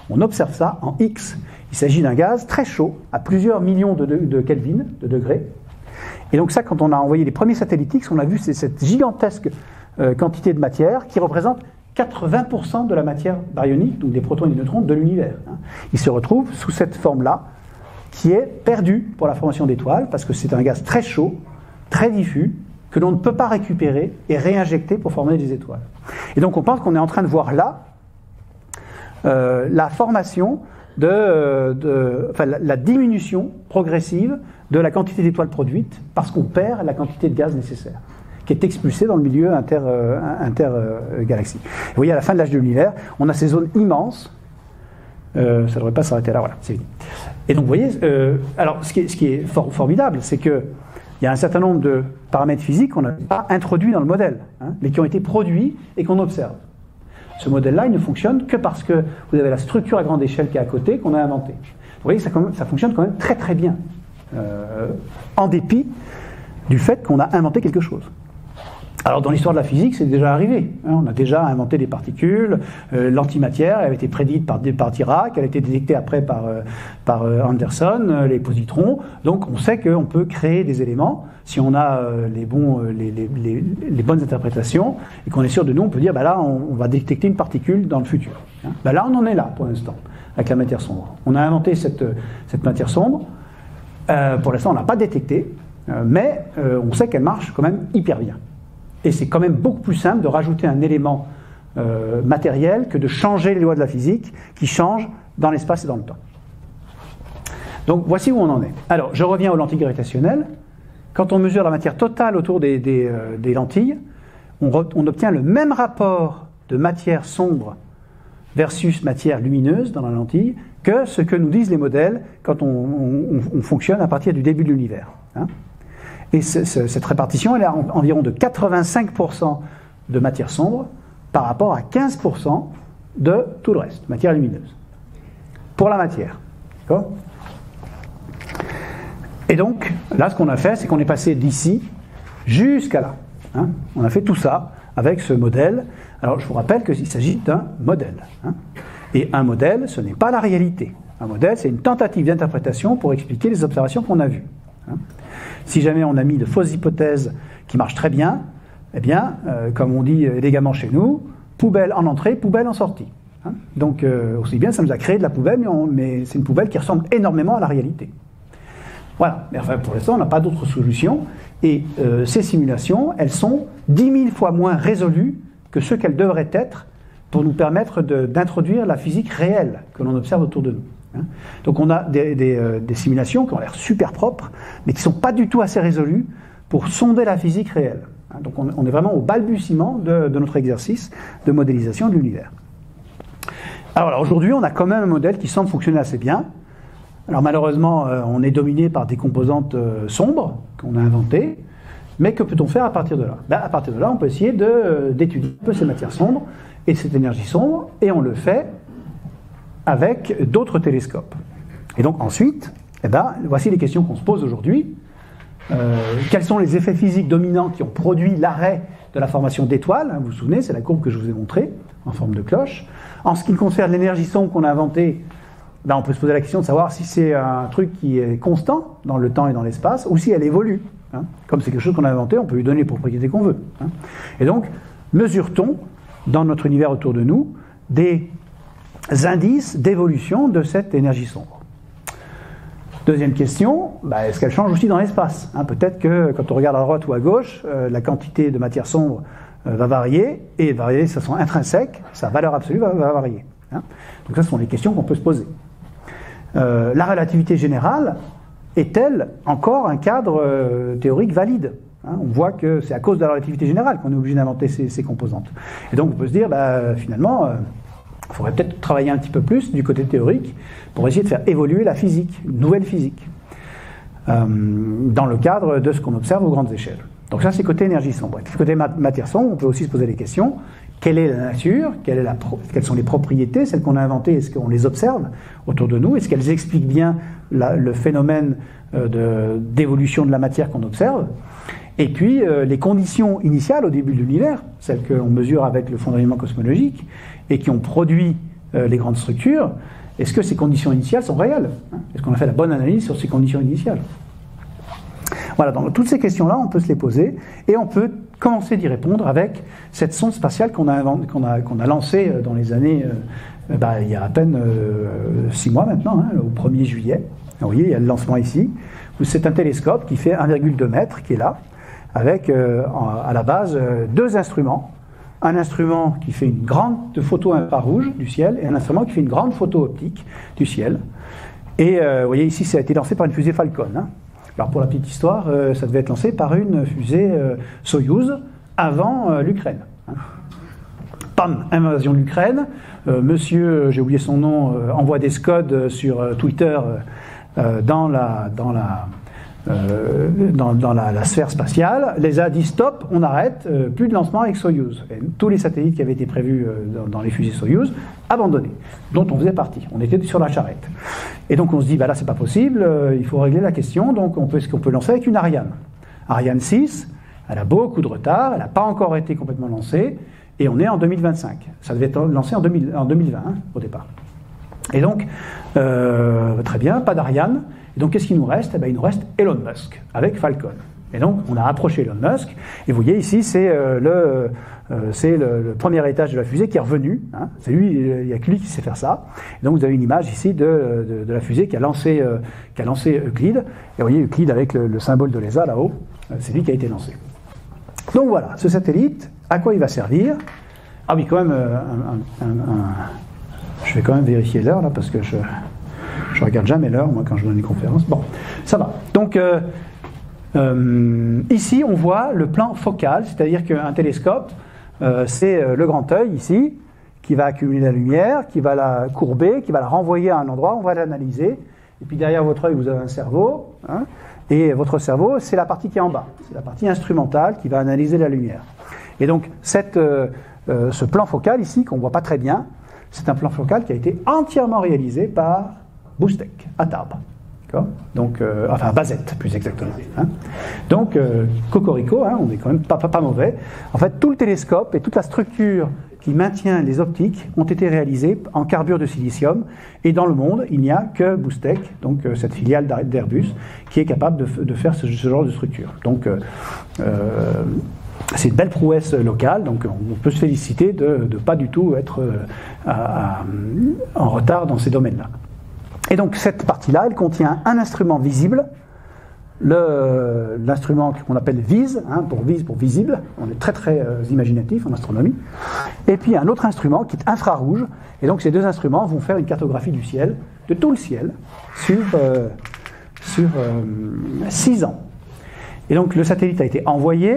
On observe ça en X. Il s'agit d'un gaz très chaud, à plusieurs millions de Kelvin, de degrés. Et donc ça, quand on a envoyé les premiers satellites X, on a vu cette gigantesque quantité de matière qui représente 80% de la matière baryonique, donc des protons et des neutrons de l'univers. Il se retrouve sous cette forme-là, qui est perdue pour la formation d'étoiles, parce que c'est un gaz très chaud, très diffus, que l'on ne peut pas récupérer et réinjecter pour former des étoiles. Et donc on pense qu'on est en train de voir là la formation la diminution progressive de la quantité d'étoiles produites, parce qu'on perd la quantité de gaz nécessaire, qui est expulsé dans le milieu intergalaxie. Vous voyez, à la fin de l'âge de l'univers, on a ces zones immenses. Ça ne devrait pas s'arrêter là, voilà, c'est fini. Et donc, vous voyez, alors, ce qui est formidable, c'est qu'il y a un certain nombre de paramètres physiques qu'on n'a pas introduits dans le modèle, mais qui ont été produits et qu'on observe. Ce modèle-là, il ne fonctionne que parce que vous avez la structure à grande échelle qui est à côté, qu'on a inventée. Vous voyez, ça fonctionne quand même très très bien, en dépit du fait qu'on a inventé quelque chose. Alors dans l'histoire de la physique, c'est déjà arrivé. On a déjà inventé des particules, l'antimatière, elle avait été prédite par Dirac, elle a été détectée après par Anderson, les positrons. Donc on sait qu'on peut créer des éléments si on a les bonnes interprétations et qu'on est sûr de nous, on peut dire là on va détecter une particule dans le futur. Là on en est là pour l'instant avec la matière sombre. On a inventé cette matière sombre. Pour l'instant on l'a pas détectée, mais on sait qu'elle marche quand même hyper bien. Et c'est quand même beaucoup plus simple de rajouter un élément matériel que de changer les lois de la physique qui changent dans l'espace et dans le temps. Donc voici où on en est. Alors je reviens aux lentilles gravitationnelles. Quand on mesure la matière totale autour des lentilles, on obtient le même rapport de matière sombre versus matière lumineuse dans la lentille que ce que nous disent les modèles quand on fonctionne à partir du début de l'univers. Et cette répartition, elle est environ de 85% de matière sombre par rapport à 15% de tout le reste, matière lumineuse. Pour la matière. D'accord ? Et donc, là, ce qu'on a fait, c'est qu'on est passé d'ici jusqu'à là. On a fait tout ça avec ce modèle. Alors, je vous rappelle qu'il s'agit d'un modèle. Et un modèle, ce n'est pas la réalité. Un modèle, c'est une tentative d'interprétation pour expliquer les observations qu'on a vues. Si jamais on a mis de fausses hypothèses qui marchent très bien, eh bien, comme on dit élégamment chez nous, poubelle en entrée, poubelle en sortie. Donc, aussi bien, ça nous a créé de la poubelle, mais c'est une poubelle qui ressemble énormément à la réalité. Voilà, mais enfin, pour l'instant, on n'a pas d'autre solution, et ces simulations, elles sont 10 000 fois moins résolues que ce qu'elles devraient être pour nous permettre d'introduire la physique réelle que l'on observe autour de nous. Donc on a des simulations qui ont l'air super propres, mais qui ne sont pas du tout assez résolues pour sonder la physique réelle. Donc on est vraiment au balbutiement de notre exercice de modélisation de l'univers. Alors aujourd'hui, on a quand même un modèle qui semble fonctionner assez bien. Alors malheureusement, on est dominé par des composantes sombres qu'on a inventées, mais que peut-on faire à partir de là ? À partir de là, on peut essayer d'étudier un peu ces matières sombres et cette énergie sombre, et on le fait avec d'autres télescopes. Et donc ensuite, voici les questions qu'on se pose aujourd'hui. Quels sont les effets physiques dominants qui ont produit l'arrêt de la formation d'étoiles ? Vous vous souvenez, c'est la courbe que je vous ai montrée, en forme de cloche. En ce qui concerne l'énergie sombre qu'on a inventée, on peut se poser la question de savoir si c'est un truc qui est constant dans le temps et dans l'espace, ou si elle évolue. Comme c'est quelque chose qu'on a inventé, on peut lui donner les propriétés qu'on veut. Et donc, mesure-t-on, dans notre univers autour de nous, des indices d'évolution de cette énergie sombre. Deuxième question, est-ce qu'elle change aussi dans l'espace ? Peut-être que quand on regarde à droite ou à gauche, la quantité de matière sombre va varier, et varier de façon intrinsèque, sa valeur absolue va varier. Donc ça, ce sont les questions qu'on peut se poser. La relativité générale est-elle encore un cadre théorique valide ? On voit que c'est à cause de la relativité générale qu'on est obligé d'inventer ces composantes. Et donc on peut se dire, finalement, il faudrait peut-être travailler un petit peu plus du côté théorique pour essayer de faire évoluer la physique, une nouvelle physique, dans le cadre de ce qu'on observe aux grandes échelles. Donc ça, c'est côté énergie sombre. Et puis côté matière sombre, on peut aussi se poser les questions. Quelle est la nature ? Quelles sont les propriétés, celles qu'on a inventées ? Est-ce qu'on les observe autour de nous ? Est-ce qu'elles expliquent bien le phénomène d'évolution de la matière qu'on observe ? Et puis, les conditions initiales au début de l'univers, celles qu'on mesure avec le fondamentalisme cosmologique, et qui ont produit les grandes structures, est-ce que ces conditions initiales sont réelles ? Est-ce qu'on a fait la bonne analyse sur ces conditions initiales ? Voilà, donc toutes ces questions-là, on peut se les poser et on peut commencer d'y répondre avec cette sonde spatiale qu'on a lancée dans les années, il y a à peine 6 mois maintenant, hein, au 1er juillet. Vous voyez, il y a le lancement ici. C'est un télescope qui fait 1,2 mètre, qui est là, avec à la base 2 instruments. Un instrument qui fait une grande photo infrarouge du ciel et un instrument qui fait une grande photo optique du ciel. Et vous voyez ici, ça a été lancé par une fusée Falcon. Hein. Alors pour la petite histoire, ça devait être lancé par une fusée Soyouz avant l'Ukraine. Hein. Pam, invasion de l'Ukraine. Monsieur, j'ai oublié son nom, envoie des scods sur Twitter dans la sphère spatiale. L'ESA dit stop, on arrête, plus de lancement avec Soyouz. Et tous les satellites qui avaient été prévus dans les fusées Soyouz, abandonnés, dont on faisait partie. On était sur la charrette. Et donc on se dit, là c'est pas possible, il faut régler la question, donc ce qu'on peut lancer avec une Ariane. Ariane 6, elle a beaucoup de retard, elle n'a pas encore été complètement lancée, et on est en 2025. Ça devait être lancé en 2020, hein, au départ. Et donc, très bien, pas d'Ariane. Et donc, qu'est-ce qu'il nous reste ? Il nous reste Elon Musk, avec Falcon. Et donc, on a approché Elon Musk, et vous voyez ici, c'est le premier étage de la fusée qui est revenu. Hein. C'est lui, il n'y a que lui qui sait faire ça. Et donc, vous avez une image ici de la fusée qui a lancé Euclide. Et vous voyez Euclide avec le symbole de l'ESA là-haut, c'est lui qui a été lancé. Donc voilà, ce satellite, à quoi il va servir ? Ah oui, quand même, je vais quand même vérifier l'heure, là, parce que je regarde jamais l'heure, moi, quand je donne une conférence. Bon, ça va. Donc, ici, on voit le plan focal, c'est-à-dire qu'un télescope, c'est le grand œil, ici, qui va accumuler la lumière, qui va la courber, qui va la renvoyer à un endroit, on va l'analyser. Et puis, derrière votre œil, vous avez un cerveau, hein, et votre cerveau, c'est la partie qui est en bas. C'est la partie instrumentale qui va analyser la lumière. Et donc, ce plan focal, ici, qu'on ne voit pas très bien, c'est un plan focal qui a été entièrement réalisé par Boustek, à Tarbes. Donc, enfin, Bazette, plus exactement. Hein. Donc, cocorico, hein, on est quand même pas mauvais. En fait, tout le télescope et toute la structure qui maintient les optiques ont été réalisés en carbure de silicium. Et dans le monde, il n'y a que Boustek, donc cette filiale d'Airbus, qui est capable de faire ce genre de structure. Donc, c'est une belle prouesse locale, donc on peut se féliciter de ne pas du tout être en retard dans ces domaines-là. Et donc cette partie-là, elle contient un instrument visible, l'instrument qu'on appelle VISE, hein, pour visible, on est très imaginatif en astronomie, et puis un autre instrument qui est infrarouge, et donc ces deux instruments vont faire une cartographie du ciel, de tout le ciel, sur 6 ans. Et donc le satellite a été envoyé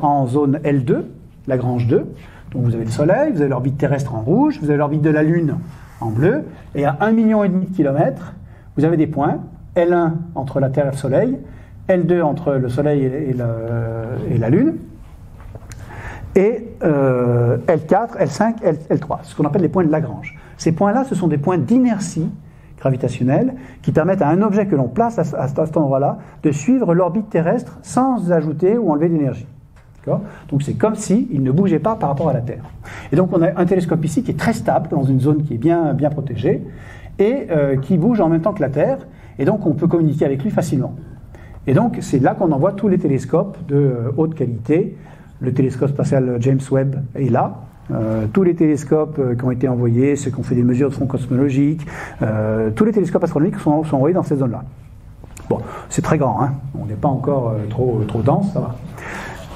en zone L2, Lagrange 2, donc vous avez le Soleil, vous avez l'orbite terrestre en rouge, vous avez l'orbite de la Lune en bleu, et à 1,5 million de kilomètres, vous avez des points, L1 entre la Terre et le Soleil, L2 entre le Soleil et la Lune, et L4, L5, L3, ce qu'on appelle les points de Lagrange. Ces points-là, ce sont des points d'inertie gravitationnelle qui permettent à un objet que l'on place à cet endroit-là de suivre l'orbite terrestre sans ajouter ou enlever d'énergie. Donc c'est comme s'il ne bougeait pas par rapport à la Terre. Et donc on a un télescope ici qui est très stable, dans une zone qui est bien protégée, et qui bouge en même temps que la Terre, et donc on peut communiquer avec lui facilement. Et donc c'est là qu'on envoie tous les télescopes de haute qualité. Le télescope spatial James Webb est là. Tous les télescopes qui ont été envoyés, ceux qui ont fait des mesures de front cosmologique, tous les télescopes astronomiques sont envoyés dans cette zone-là. Bon, c'est très grand, hein, on n'est pas encore trop dense, ça va.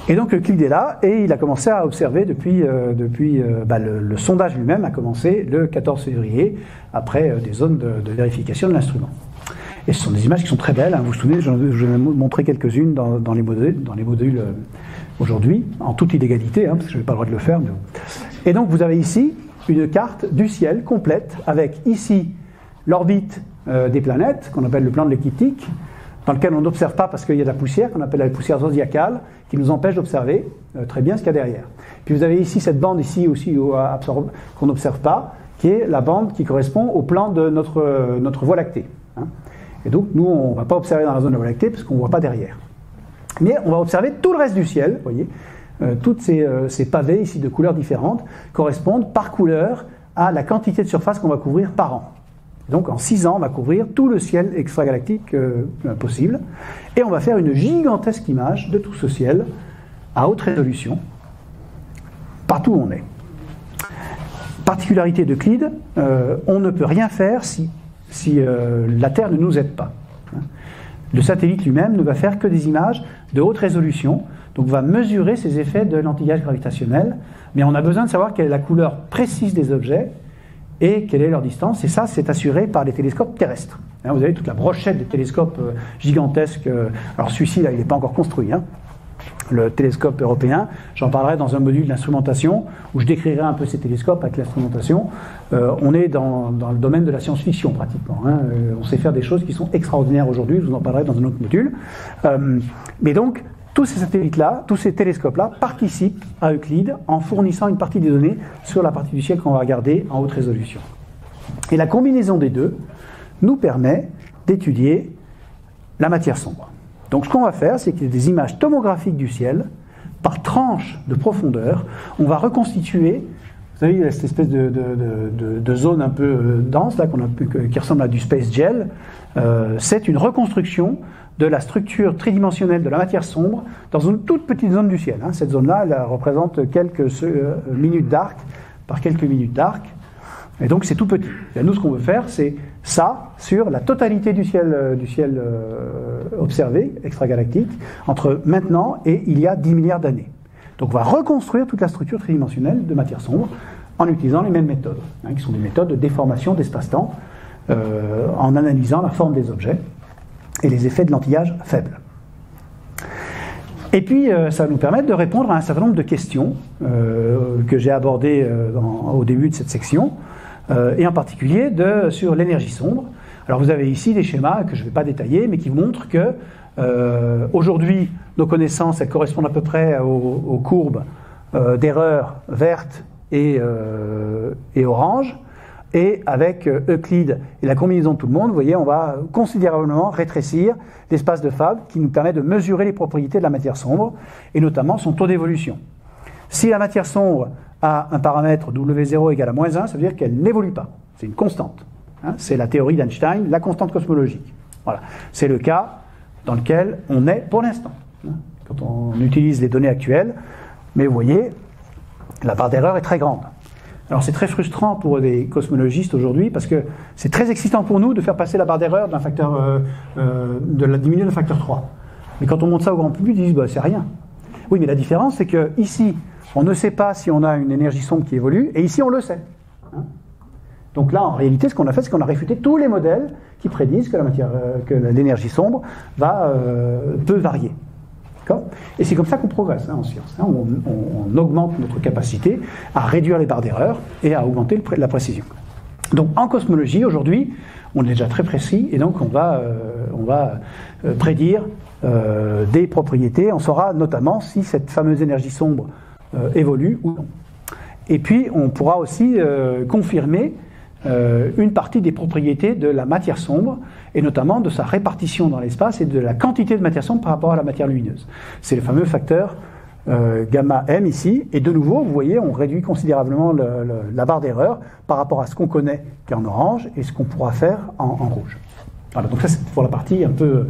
Et donc Euclide est là, et il a commencé à observer depuis le sondage lui-même a commencé le 14 février, après des zones de vérification de l'instrument. Et ce sont des images qui sont très belles, hein, vous vous souvenez, je vous ai montré quelques-unes dans les modules aujourd'hui, en toute illégalité, hein, parce que je n'ai pas le droit de le faire. Mais... Et donc vous avez ici une carte du ciel complète, avec ici l'orbite des planètes, qu'on appelle le plan de l'écliptique, dans lequel on n'observe pas parce qu'il y a de la poussière, qu'on appelle la poussière zodiacale, qui nous empêche d'observer très bien ce qu'il y a derrière. Puis vous avez ici cette bande ici aussi qu'on n'observe pas, qui est la bande qui correspond au plan de notre Voie lactée. Hein. Et donc nous, on ne va pas observer dans la zone de la Voie lactée parce qu'on ne voit pas derrière. Mais on va observer tout le reste du ciel, vous voyez. Toutes ces pavés ici de couleurs différentes correspondent par couleur à la quantité de surface qu'on va couvrir par an. Donc en 6 ans, on va couvrir tout le ciel extragalactique possible, et on va faire une gigantesque image de tout ce ciel à haute résolution, partout où on est. Particularité d'Euclide, on ne peut rien faire si la Terre ne nous aide pas. Le satellite lui-même ne va faire que des images de haute résolution, donc va mesurer ces effets de l'anti-gaz gravitationnel, mais on a besoin de savoir quelle est la couleur précise des objets et quelle est leur distance, et ça c'est assuré par les télescopes terrestres. Vous avez toute la brochette des télescopes gigantesques, alors celui-ci là il n'est pas encore construit, le télescope européen, j'en parlerai dans un module d'instrumentation où je décrirai un peu ces télescopes avec l'instrumentation. On est dans le domaine de la science-fiction pratiquement. On sait faire des choses qui sont extraordinaires aujourd'hui, je vous en parlerai dans un autre module. Mais donc, tous ces satellites-là, tous ces télescopes-là participent à Euclide en fournissant une partie des données sur la partie du ciel qu'on va regarder en haute résolution. Et la combinaison des deux nous permet d'étudier la matière sombre. Donc ce qu'on va faire, c'est qu'il y a des images tomographiques du ciel, par tranche de profondeur, on va reconstituer, vous savez, cette espèce de zone un peu dense, là, qui ressemble à du space gel, c'est une reconstruction de la structure tridimensionnelle de la matière sombre dans une toute petite zone du ciel. Cette zone-là, elle représente quelques minutes d'arc par quelques minutes d'arc, et donc c'est tout petit. Et nous, ce qu'on veut faire, c'est ça sur la totalité du ciel observé, extragalactique, entre maintenant et il y a 10 milliards d'années. Donc on va reconstruire toute la structure tridimensionnelle de matière sombre en utilisant les mêmes méthodes, qui sont des méthodes de déformation d'espace-temps, en analysant la forme des objets et les effets de l'antillage faible. Et puis, ça va nous permettre de répondre à un certain nombre de questions que j'ai abordées au début de cette section, et en particulier sur l'énergie sombre. Alors vous avez ici des schémas que je ne vais pas détailler, mais qui montrent que aujourd'hui, nos connaissances elles correspondent à peu près aux courbes d'erreur verte et orange, et avec Euclide et la combinaison de tout le monde, vous voyez, on va considérablement rétrécir l'espace de Fab qui nous permet de mesurer les propriétés de la matière sombre, et notamment son taux d'évolution. Si la matière sombre a un paramètre W0 égale à -1, ça veut dire qu'elle n'évolue pas. C'est une constante. C'est la théorie d'Einstein, la constante cosmologique. Voilà. C'est le cas dans lequel on est pour l'instant, quand on utilise les données actuelles. Mais vous voyez, la barre d'erreur est très grande. Alors c'est très frustrant pour des cosmologistes aujourd'hui, parce que c'est très excitant pour nous de faire passer la barre d'erreur d'un facteur, de la diminuer de facteur 3. Mais quand on montre ça au grand public, ils disent bah, c'est rien. Oui, mais la différence, c'est que ici, on ne sait pas si on a une énergie sombre qui évolue, et ici, on le sait. Donc là, en réalité, ce qu'on a fait, c'est qu'on a réfuté tous les modèles qui prédisent que l'énergie sombre peut varier. Et c'est comme ça qu'on progresse en science. On augmente notre capacité à réduire les barres d'erreur et à augmenter la précision. Donc en cosmologie, aujourd'hui, on est déjà très précis, et donc on va prédire des propriétés. On saura notamment si cette fameuse énergie sombre évolue ou non. Et puis on pourra aussi confirmer une partie des propriétés de la matière sombre, et notamment de sa répartition dans l'espace et de la quantité de matière sombre par rapport à la matière lumineuse. C'est le fameux facteur gamma m ici, et de nouveau, vous voyez, on réduit considérablement la barre d'erreur par rapport à ce qu'on connaît qui est en orange et ce qu'on pourra faire en rouge. Voilà, donc ça c'est pour la partie un peu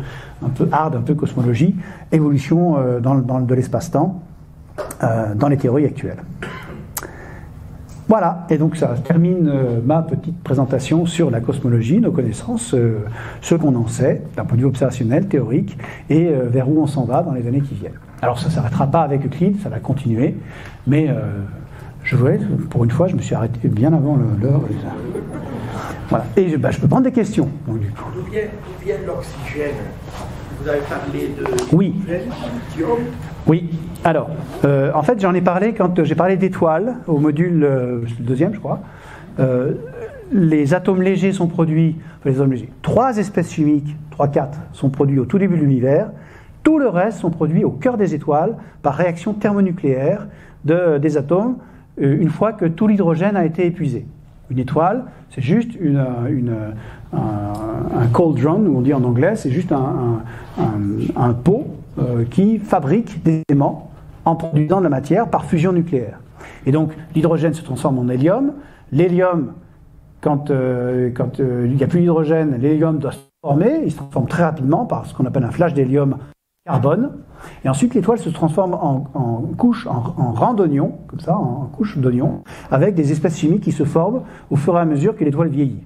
hard, un peu cosmologie, évolution de l'espace-temps dans les théories actuelles. Voilà, et donc ça termine ma petite présentation sur la cosmologie, nos connaissances, ce qu'on en sait d'un point de vue observationnel, théorique, et vers où on s'en va dans les années qui viennent. Alors ça ne s'arrêtera pas avec Euclide, ça va continuer, mais pour une fois, je me suis arrêté bien avant l'heure. Voilà, et je peux prendre des questions. Donc, du coup. D'où vient l'oxygène? Vous avez parlé de oui. lithium. Oui, alors, en fait, j'en ai parlé quand j'ai parlé d'étoiles, au module deuxième, je crois. Les atomes légers sont produits, les atomes légers, 3 espèces chimiques, 3-4, sont produits au tout début de l'univers. Tout le reste sont produits au cœur des étoiles par réaction thermonucléaire des atomes, une fois que tout l'hydrogène a été épuisé. Une étoile, c'est juste un cauldron, on dit en anglais, c'est juste un pot qui fabrique des éléments en produisant de la matière par fusion nucléaire. Et donc l'hydrogène se transforme en hélium, l'hélium quand il n'y a plus d'hydrogène, l'hélium doit se former, il se transforme très rapidement par ce qu'on appelle un flash d'hélium carbone, et ensuite l'étoile se transforme en couche, en rang d'oignon, comme ça, en couche d'oignon, avec des espèces chimiques qui se forment au fur et à mesure que l'étoile vieillit.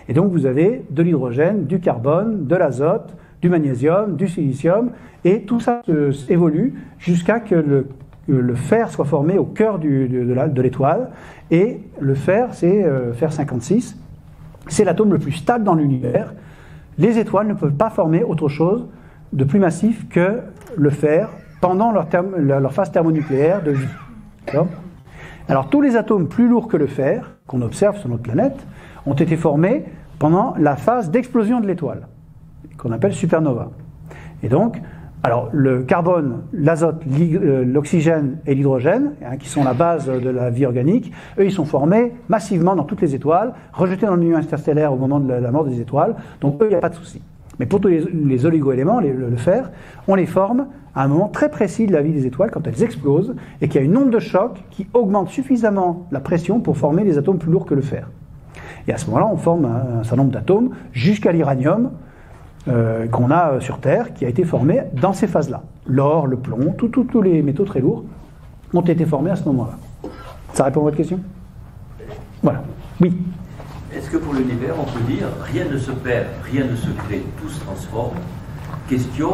Et donc vous avez de l'hydrogène, du carbone, de l'azote, du magnésium, du silicium, et tout ça évolue jusqu'à que le fer soit formé au cœur de l'étoile, et le fer, c'est fer 56, c'est l'atome le plus stable dans l'univers. Les étoiles ne peuvent pas former autre chose de plus massif que le fer pendant leur phase thermonucléaire de vie. Alors tous les atomes plus lourds que le fer, qu'on observe sur notre planète, ont été formés pendant la phase d'explosion de l'étoile, qu'on appelle supernova. Et donc, alors le carbone, l'azote, l'oxygène et l'hydrogène, qui sont la base de la vie organique, eux ils sont formés massivement dans toutes les étoiles, rejetés dans l'univers interstellaire au moment de la mort des étoiles, donc eux il n'y a pas de souci. Mais pour tous les oligo-éléments, le fer, on les forme à un moment très précis de la vie des étoiles, quand elles explosent, et qu'il y a une onde de choc qui augmente suffisamment la pression pour former des atomes plus lourds que le fer. Et à ce moment-là, on forme un certain nombre d'atomes, jusqu'à l'uranium, qu'on a sur Terre, qui a été formé dans ces phases-là. L'or, le plomb, tous les métaux très lourds ont été formés à ce moment-là. Ça répond à votre question ? Voilà. Oui. Est-ce que pour l'univers, on peut dire rien ne se perd, rien ne se crée, tout se transforme? Question,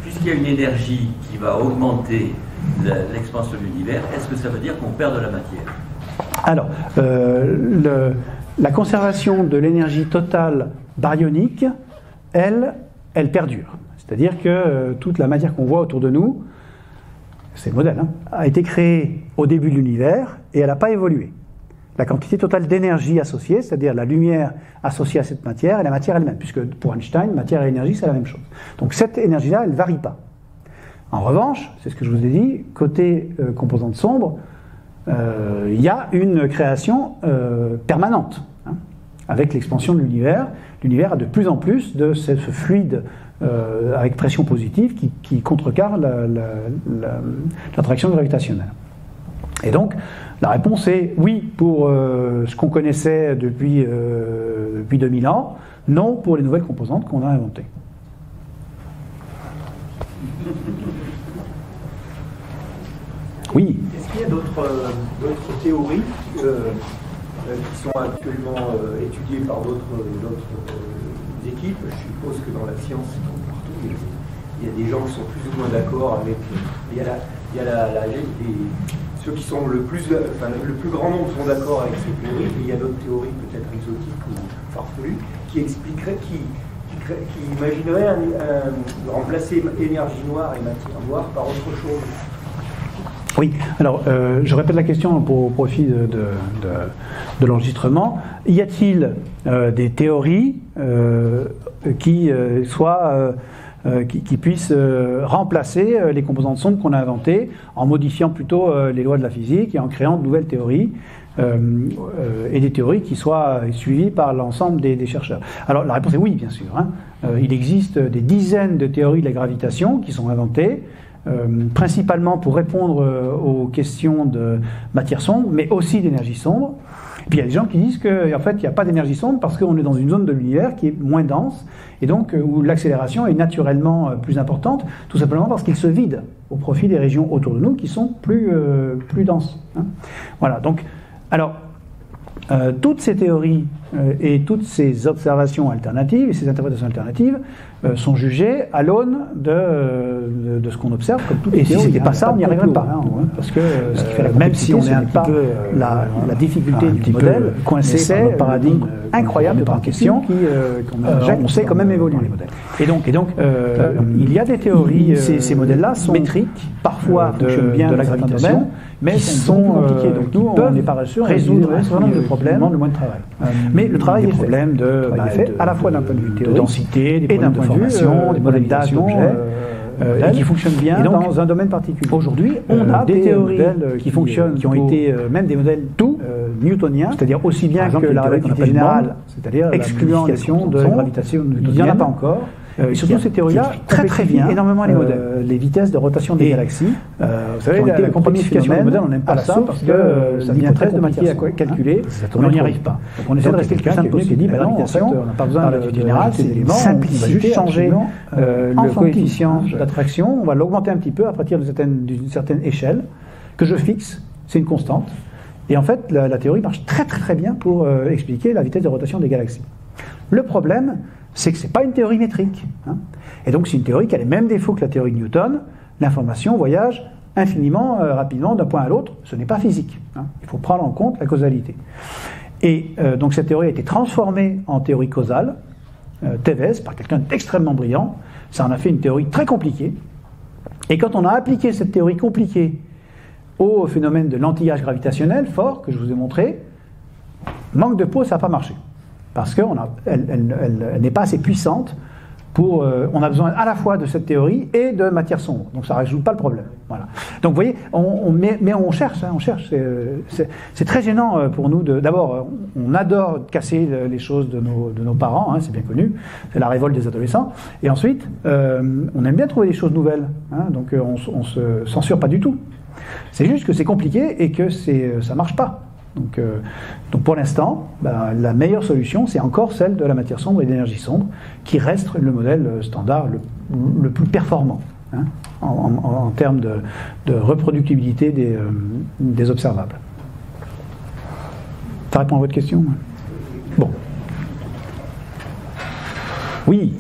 puisqu'il y a une énergie qui va augmenter l'expansion de l'univers, est-ce que ça veut dire qu'on perd de la matière? Alors, la conservation de l'énergie totale baryonique, elle perdure. C'est-à-dire que toute la matière qu'on voit autour de nous, c'est le modèle, a été créée au début de l'univers et elle n'a pas évolué. La quantité totale d'énergie associée, c'est-à-dire la lumière associée à cette matière, et la matière elle-même, puisque pour Einstein, matière et énergie, c'est la même chose. Donc cette énergie-là, elle ne varie pas. En revanche, c'est ce que je vous ai dit, côté composante sombre, il y a une création permanente. Avec l'expansion de l'univers, l'univers a de plus en plus de ce fluide avec pression positive qui contrecarre l'attraction gravitationnelle. Et donc, la réponse est oui pour ce qu'on connaissait depuis 2000 ans, non pour les nouvelles composantes qu'on a inventées. Oui. Est-ce qu'il y a d'autres théories qui sont actuellement étudiées par d'autres équipes? Je suppose que dans la science, comme partout, il y a des gens qui sont plus ou moins d'accord avec. Il y a ceux qui sont le plus grand nombre sont d'accord avec ces théories, et il y a d'autres théories peut-être exotiques ou farfelues qui expliqueraient, qui imagineraient remplacer énergie noire et matière noire par autre chose. Oui, alors je répète la question pour profit de l'enregistrement. Y a-t-il des théories qui puissent remplacer les composantes sombres qu'on a inventées en modifiant plutôt les lois de la physique et en créant de nouvelles théories et des théories qui soient suivies par l'ensemble des chercheurs? Alors la réponse est oui, bien sûr. Il existe des dizaines de théories de la gravitation qui sont inventées, principalement pour répondre aux questions de matière sombre, mais aussi d'énergie sombre. Et puis il y a des gens qui disent qu'en fait il n'y a pas d'énergie sombre parce qu'on est dans une zone de l'univers qui est moins dense et donc où l'accélération est naturellement plus importante, tout simplement parce qu'il se vide au profit des régions autour de nous qui sont plus denses. Voilà, donc alors toutes ces théories et toutes ces observations alternatives et ces interprétations alternatives sont jugées à l'aune de ce qu'on observe comme toutes les théories. Si ce n'était pas ça, on n'y arriverait pas. Parce que même si on est un petit peu la difficulté du modèle, coincé dans un paradigme incroyable de question on sait quand même évoluer. Et donc il y a des théories, ces modèles-là sont métriques, parfois fonctionnent bien de la gravitation, mais sont compliqués. Donc nous, on n'est pas sûr résoudre un certain nombre de problèmes, le moins de travail. Mais le travail est fait. Problèmes à la fois d'un point de vue de densité, et d'un point de vue des modèles d'âge d'objets, et qui fonctionnent bien dans un domaine particulier. Aujourd'hui, on a des théories qui fonctionnent, qui ont été même des modèles newtoniens, c'est-à-dire aussi bien que la relativité générale, c'est-à-dire excluant la de gravitation newtonienne. Il n'y en a pas encore. Et surtout ces théories-là, très bien, énormément les modèles. Les vitesses de rotation des galaxies. Vous savez, la complexification des modèles, on n'aime pas ça parce que ça devient très compliqué à calculer, mais on n'y arrive pas. Donc on essaie de rester le plus simple possible. Dit, gravitation, on n'a pas besoin de relativité générale, c'est des éléments, on va juste changer le coefficient d'attraction, on va l'augmenter un petit peu à partir d'une certaine échelle que je fixe, c'est une constante. Et en fait, la théorie marche très bien pour expliquer la vitesse de rotation des galaxies. Le problème, c'est que ce n'est pas une théorie métrique. Et donc c'est une théorie qui a les mêmes défauts que la théorie de Newton. L'information voyage infiniment rapidement d'un point à l'autre. Ce n'est pas physique. Il faut prendre en compte la causalité. Et donc cette théorie a été transformée en théorie causale, Thévez, par quelqu'un d'extrêmement brillant. Ça en a fait une théorie très compliquée. Et quand on a appliqué cette théorie compliquée au phénomène de l'anti-âge gravitationnel fort, que je vous ai montré, manque de peau, ça n'a pas marché. Parce qu'elle n'est pas assez puissante pour... on a besoin à la fois de cette théorie et de matière sombre. Donc ça ne résout pas le problème. Voilà. Donc vous voyez, mais on cherche. C'est très gênant pour nous. D'abord, on adore casser les choses de nos parents, c'est bien connu. C'est la révolte des adolescents. Et ensuite, on aime bien trouver des choses nouvelles. Donc on ne se censure pas du tout. C'est juste que c'est compliqué et que ça ne marche pas. Donc pour l'instant, la meilleure solution, c'est encore celle de la matière sombre et de l'énergie sombre, qui reste le modèle standard le plus performant en termes de reproductibilité des observables. Ça répond à votre question? Bon. Oui.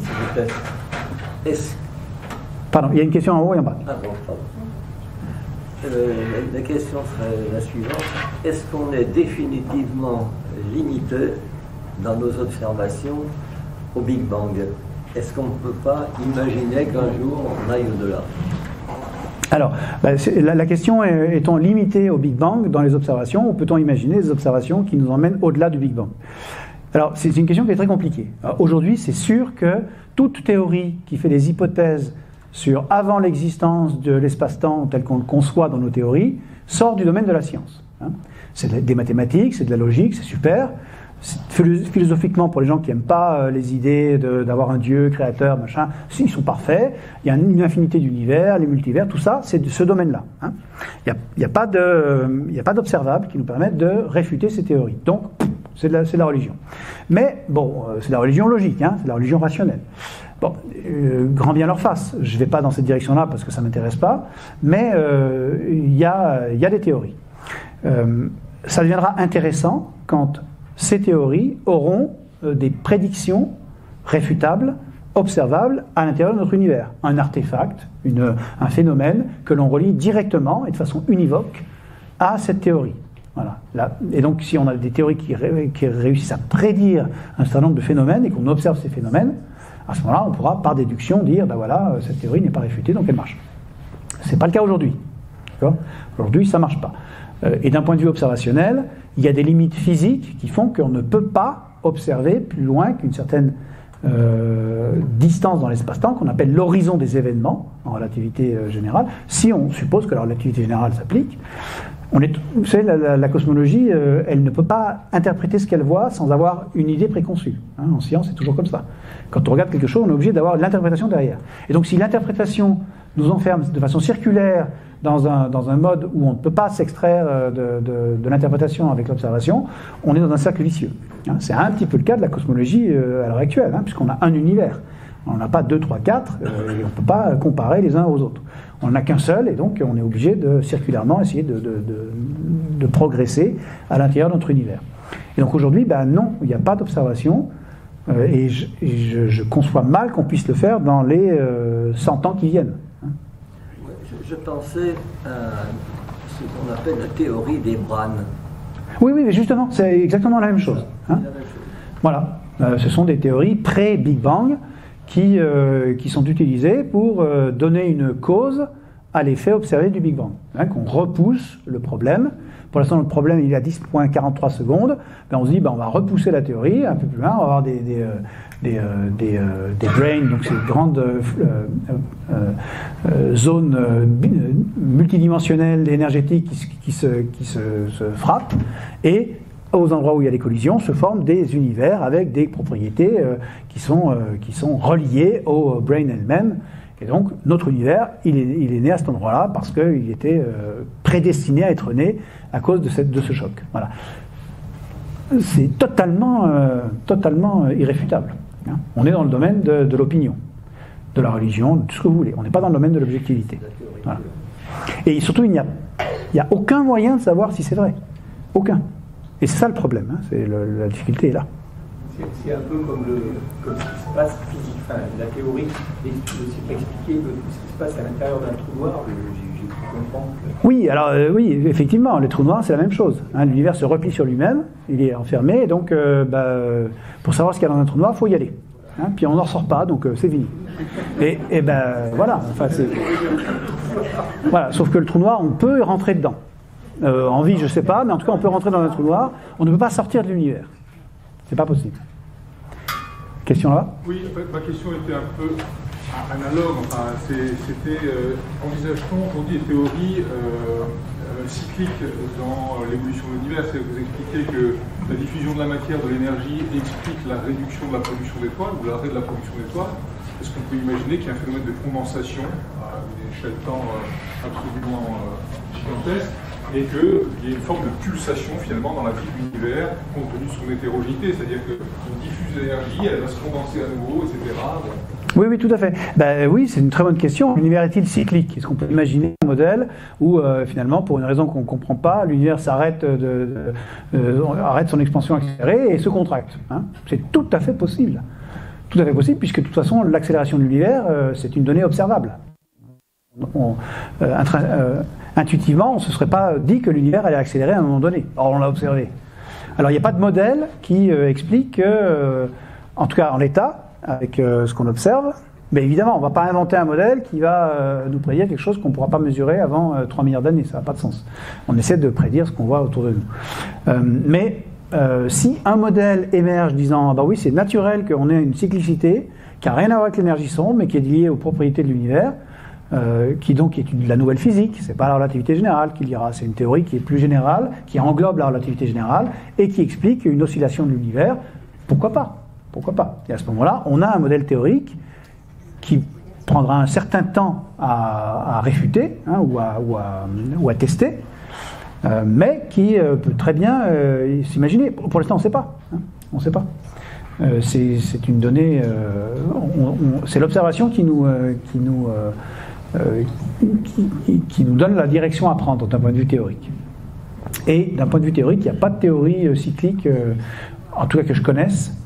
Pardon, il y a une question en haut et en bas. Ah bon, pardon. La question serait la suivante. Est-ce qu'on est définitivement limité dans nos observations au Big Bang? Est-ce qu'on ne peut pas imaginer qu'un jour on aille au-delà? Alors, la question est, est-on limité au Big Bang dans les observations, ou peut-on imaginer des observations qui nous emmènent au-delà du Big Bang? Alors, c'est une question qui est très compliquée. Aujourd'hui, c'est sûr que toute théorie qui fait des hypothèses sur avant l'existence de l'espace-temps tel qu'on le conçoit dans nos théories, sort du domaine de la science. C'est des mathématiques, c'est de la logique, c'est super. Philosophiquement, pour les gens qui n'aiment pas les idées d'avoir un Dieu, créateur, machin, ils sont parfaits. Il y a une infinité d'univers, les multivers, tout ça, c'est de ce domaine-là. Il n'y a pas d'observable qui nous permette de réfuter ces théories. Donc, c'est de la religion. Mais, bon, c'est de la religion logique, c'est de la religion rationnelle. Bon, grand bien leur fasse. Je ne vais pas dans cette direction-là parce que ça ne m'intéresse pas, mais il y a des théories. Ça deviendra intéressant quand ces théories auront des prédictions réfutables, observables à l'intérieur de notre univers. Un artefact, un phénomène que l'on relie directement et de façon univoque à cette théorie. Voilà. Et donc, si on a des théories qui réussissent à prédire un certain nombre de phénomènes et qu'on observe ces phénomènes, à ce moment-là, on pourra, par déduction, dire voilà, cette théorie n'est pas réfutée, donc elle marche. Ce n'est pas le cas aujourd'hui. Aujourd'hui, ça ne marche pas. Et d'un point de vue observationnel, il y a des limites physiques qui font qu'on ne peut pas observer plus loin qu'une certaine distance dans l'espace-temps, qu'on appelle l'horizon des événements, en relativité générale, si on suppose que la relativité générale s'applique. Vous savez, la cosmologie, elle ne peut pas interpréter ce qu'elle voit sans avoir une idée préconçue. En science, c'est toujours comme ça. Quand on regarde quelque chose, on est obligé d'avoir l'interprétation derrière. Et donc, si l'interprétation nous enferme de façon circulaire dans un mode où on ne peut pas s'extraire de l'interprétation avec l'observation, on est dans un cercle vicieux. C'est un petit peu le cas de la cosmologie à l'heure actuelle, puisqu'on a un univers. On n'a pas 2, 3, 4, et on ne peut pas comparer les uns aux autres. On n'en a qu'un seul, et donc on est obligé de circulairement essayer de progresser à l'intérieur de notre univers. Et donc aujourd'hui, non, il n'y a pas d'observation, et je conçois mal qu'on puisse le faire dans les 100 ans qui viennent. Je pensais à ce qu'on appelle la théorie des brânes. Oui, mais justement, c'est exactement la même chose. Voilà, ce sont des théories pré-Big Bang, qui sont utilisés pour donner une cause à l'effet observé du Big Bang. Qu'on repousse le problème. Pour l'instant, le problème il est à 10,43 secondes. On se dit, on va repousser la théorie un peu plus loin. On va avoir des brains, donc ces grandes zones multidimensionnelles énergétiques qui se frappent. Et aux endroits où il y a des collisions, se forment des univers avec des propriétés qui sont reliées au brane elle-même. Et donc, notre univers, il est né à cet endroit-là parce qu'il était prédestiné à être né à cause de ce choc. Voilà. C'est totalement irréfutable. Hein. On est dans le domaine de l'opinion, de la religion, de tout ce que vous voulez. On n'est pas dans le domaine de l'objectivité. Voilà. Et surtout, il n'y a aucun moyen de savoir si c'est vrai. Aucun. Et c'est ça le problème. Hein. La difficulté est là. C'est un peu comme ce qui se passe physique. Enfin, la théorie est aussi expliquer tout ce qui se passe à l'intérieur d'un trou noir. J'ai pu comprendre. Oui, alors oui, effectivement, les trous noirs, c'est la même chose. Hein. L'univers se replie sur lui-même, il est enfermé, et donc pour savoir ce qu'il y a dans un trou noir, il faut y aller. Hein. Puis on n'en ressort pas, donc c'est fini. Et voilà. Enfin, voilà. Sauf que le trou noir, on peut rentrer dedans. En vie, je ne sais pas, mais en tout cas, on peut rentrer dans un trou noir. On ne peut pas sortir de l'univers. C'est pas possible. Question là-bas ? Oui, ma question était un peu analogue. Enfin, c'était envisage-t-on aujourd'hui des théories cycliques dans l'évolution de l'univers? C'est que vous expliquez que la diffusion de la matière, de l'énergie, explique la réduction de la production d'étoiles ou l'arrêt de la production d'étoiles. Est-ce qu'on peut imaginer qu'il y a un phénomène de condensation à une échelle de temps absolument gigantesque, et qu'il y ait une forme de pulsation finalement dans la vie de l'univers compte tenu de son hétérogénéité, c'est-à-dire qu'on diffuse l'énergie, elle va se condenser à nouveau, etc. Oui, tout à fait. Oui, c'est une très bonne question. L'univers est-il cyclique? Est-ce qu'on peut imaginer un modèle où finalement, pour une raison qu'on ne comprend pas, l'univers s'arrête arrête son expansion accélérée et se contracte, hein? C'est tout à fait possible. Tout à fait possible, puisque de toute façon, l'accélération de l'univers, c'est une donnée observable. Intuitivement, on ne se serait pas dit que l'univers allait accélérer à un moment donné. Or, on l'a observé. Alors, il n'y a pas de modèle qui explique que, en tout cas en l'état, avec ce qu'on observe, mais évidemment, on ne va pas inventer un modèle qui va nous prédire quelque chose qu'on ne pourra pas mesurer avant 3 milliards d'années. Ça n'a pas de sens. On essaie de prédire ce qu'on voit autour de nous. Mais si un modèle émerge disant « bah oui, c'est naturel qu'on ait une cyclicité qui n'a rien à voir avec l'énergie sombre, mais qui est liée aux propriétés de l'univers », qui donc est de la nouvelle physique, c'est pas la relativité générale qu'il y aura, c'est une théorie qui est plus générale, qui englobe la relativité générale et qui explique une oscillation de l'univers. Pourquoi pas? Et à ce moment-là, on a un modèle théorique qui prendra un certain temps à réfuter, hein, ou à tester, mais qui peut très bien s'imaginer. Pour l'instant, on ne sait pas. Hein, on ne sait pas. C'est une donnée. C'est l'observation qui nous donne la direction à prendre d'un point de vue théorique. Et d'un point de vue théorique, il n'y a pas de théorie cyclique, en tout cas que je connaisse,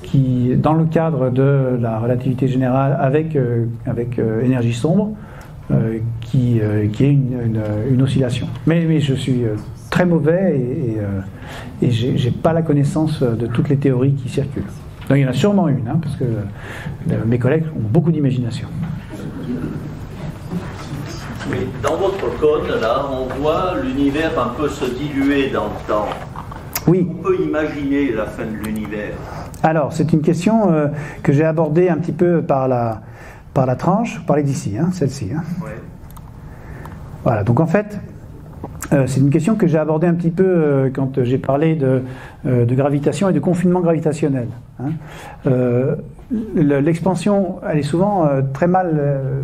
qui, dans le cadre de la relativité générale avec énergie sombre, qui ait une oscillation. Mais je suis très mauvais et j'ai pas la connaissance de toutes les théories qui circulent. Donc il y en a sûrement une, hein, parce que mes collègues ont beaucoup d'imagination. Oui, dans votre code, là, on voit l'univers un peu se diluer dans le temps. Oui. On peut imaginer la fin de l'univers. Alors, c'est une question que j'ai abordée un petit peu par la tranche. Vous parlez d'ici, hein, celle-ci. Hein. Oui. Voilà, donc en fait, c'est une question que j'ai abordée un petit peu quand j'ai parlé de gravitation et de confinement gravitationnel. Hein. L'expansion, elle est souvent très mal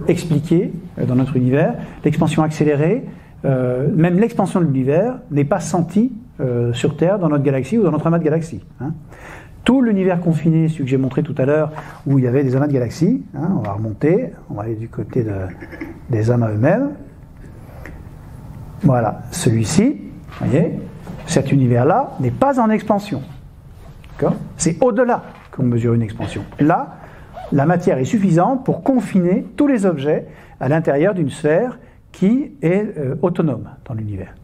expliquée dans notre univers. L'expansion accélérée, même l'expansion de l'univers n'est pas sentie sur Terre, dans notre galaxie ou dans notre amas de galaxies. Hein. Tout l'univers confiné, celui que j'ai montré tout à l'heure, où il y avait des amas de galaxies, hein, on va remonter, on va aller du côté des amas eux-mêmes. Voilà, celui-ci, vous voyez, cet univers-là n'est pas en expansion. D'accord ? C'est au-delà qu'on mesure une expansion. Là, la matière est suffisante pour confiner tous les objets à l'intérieur d'une sphère qui est autonome dans l'univers.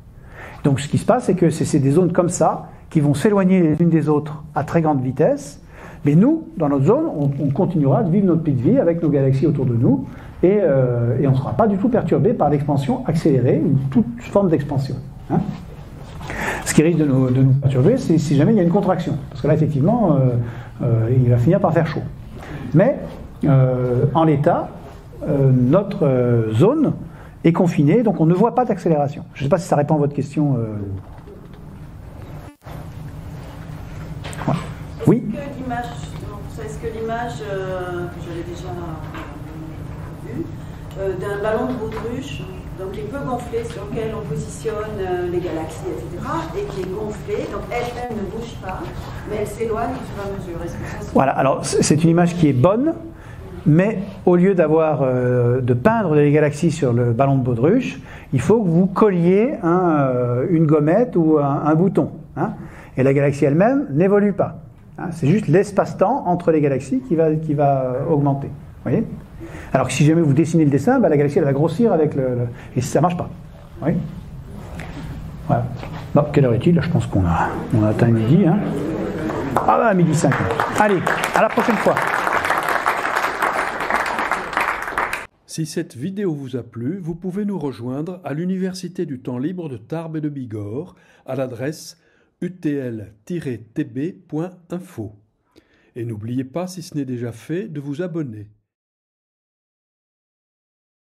Donc ce qui se passe, c'est que c'est des zones comme ça qui vont s'éloigner les unes des autres à très grande vitesse, mais nous, dans notre zone, on continuera de vivre notre petite vie avec nos galaxies autour de nous, et on ne sera pas du tout perturbé par l'expansion accélérée, ou toute forme d'expansion. Hein. Ce qui risque de nous perturber, c'est si jamais il y a une contraction, parce que là, effectivement, il va finir par faire chaud. Mais, en l'état, notre zone est confinée, donc on ne voit pas d'accélération. Je ne sais pas si ça répond à votre question. Oui. Est-ce que l'image que j'avais déjà vue d'un ballon de baudruche, donc qui peut gonfler, sur lequel on positionne les galaxies, etc., et qui est gonflé, donc elle ne bouge pas, mais elle s'éloigne au fur et à mesure. Est-ce que ça se... Voilà, alors c'est une image qui est bonne, mais au lieu de peindre les galaxies sur le ballon de baudruche, il faut que vous colliez une gommette ou un bouton. Hein, et la galaxie elle-même n'évolue pas. Hein, c'est juste l'espace-temps entre les galaxies qui va augmenter. Vous voyez ? Alors que si jamais vous dessinez le dessin, la galaxie elle va grossir avec et ça ne marche pas. Oui. Voilà. Bon, quelle heure est-il ? Là, je pense qu'on a atteint midi. Hein. Ah bah, midi 5. Allez, à la prochaine fois. Si cette vidéo vous a plu, vous pouvez nous rejoindre à l'Université du temps libre de Tarbes et de Bigorre à l'adresse utl-tb.info. Et n'oubliez pas, si ce n'est déjà fait, de vous abonner.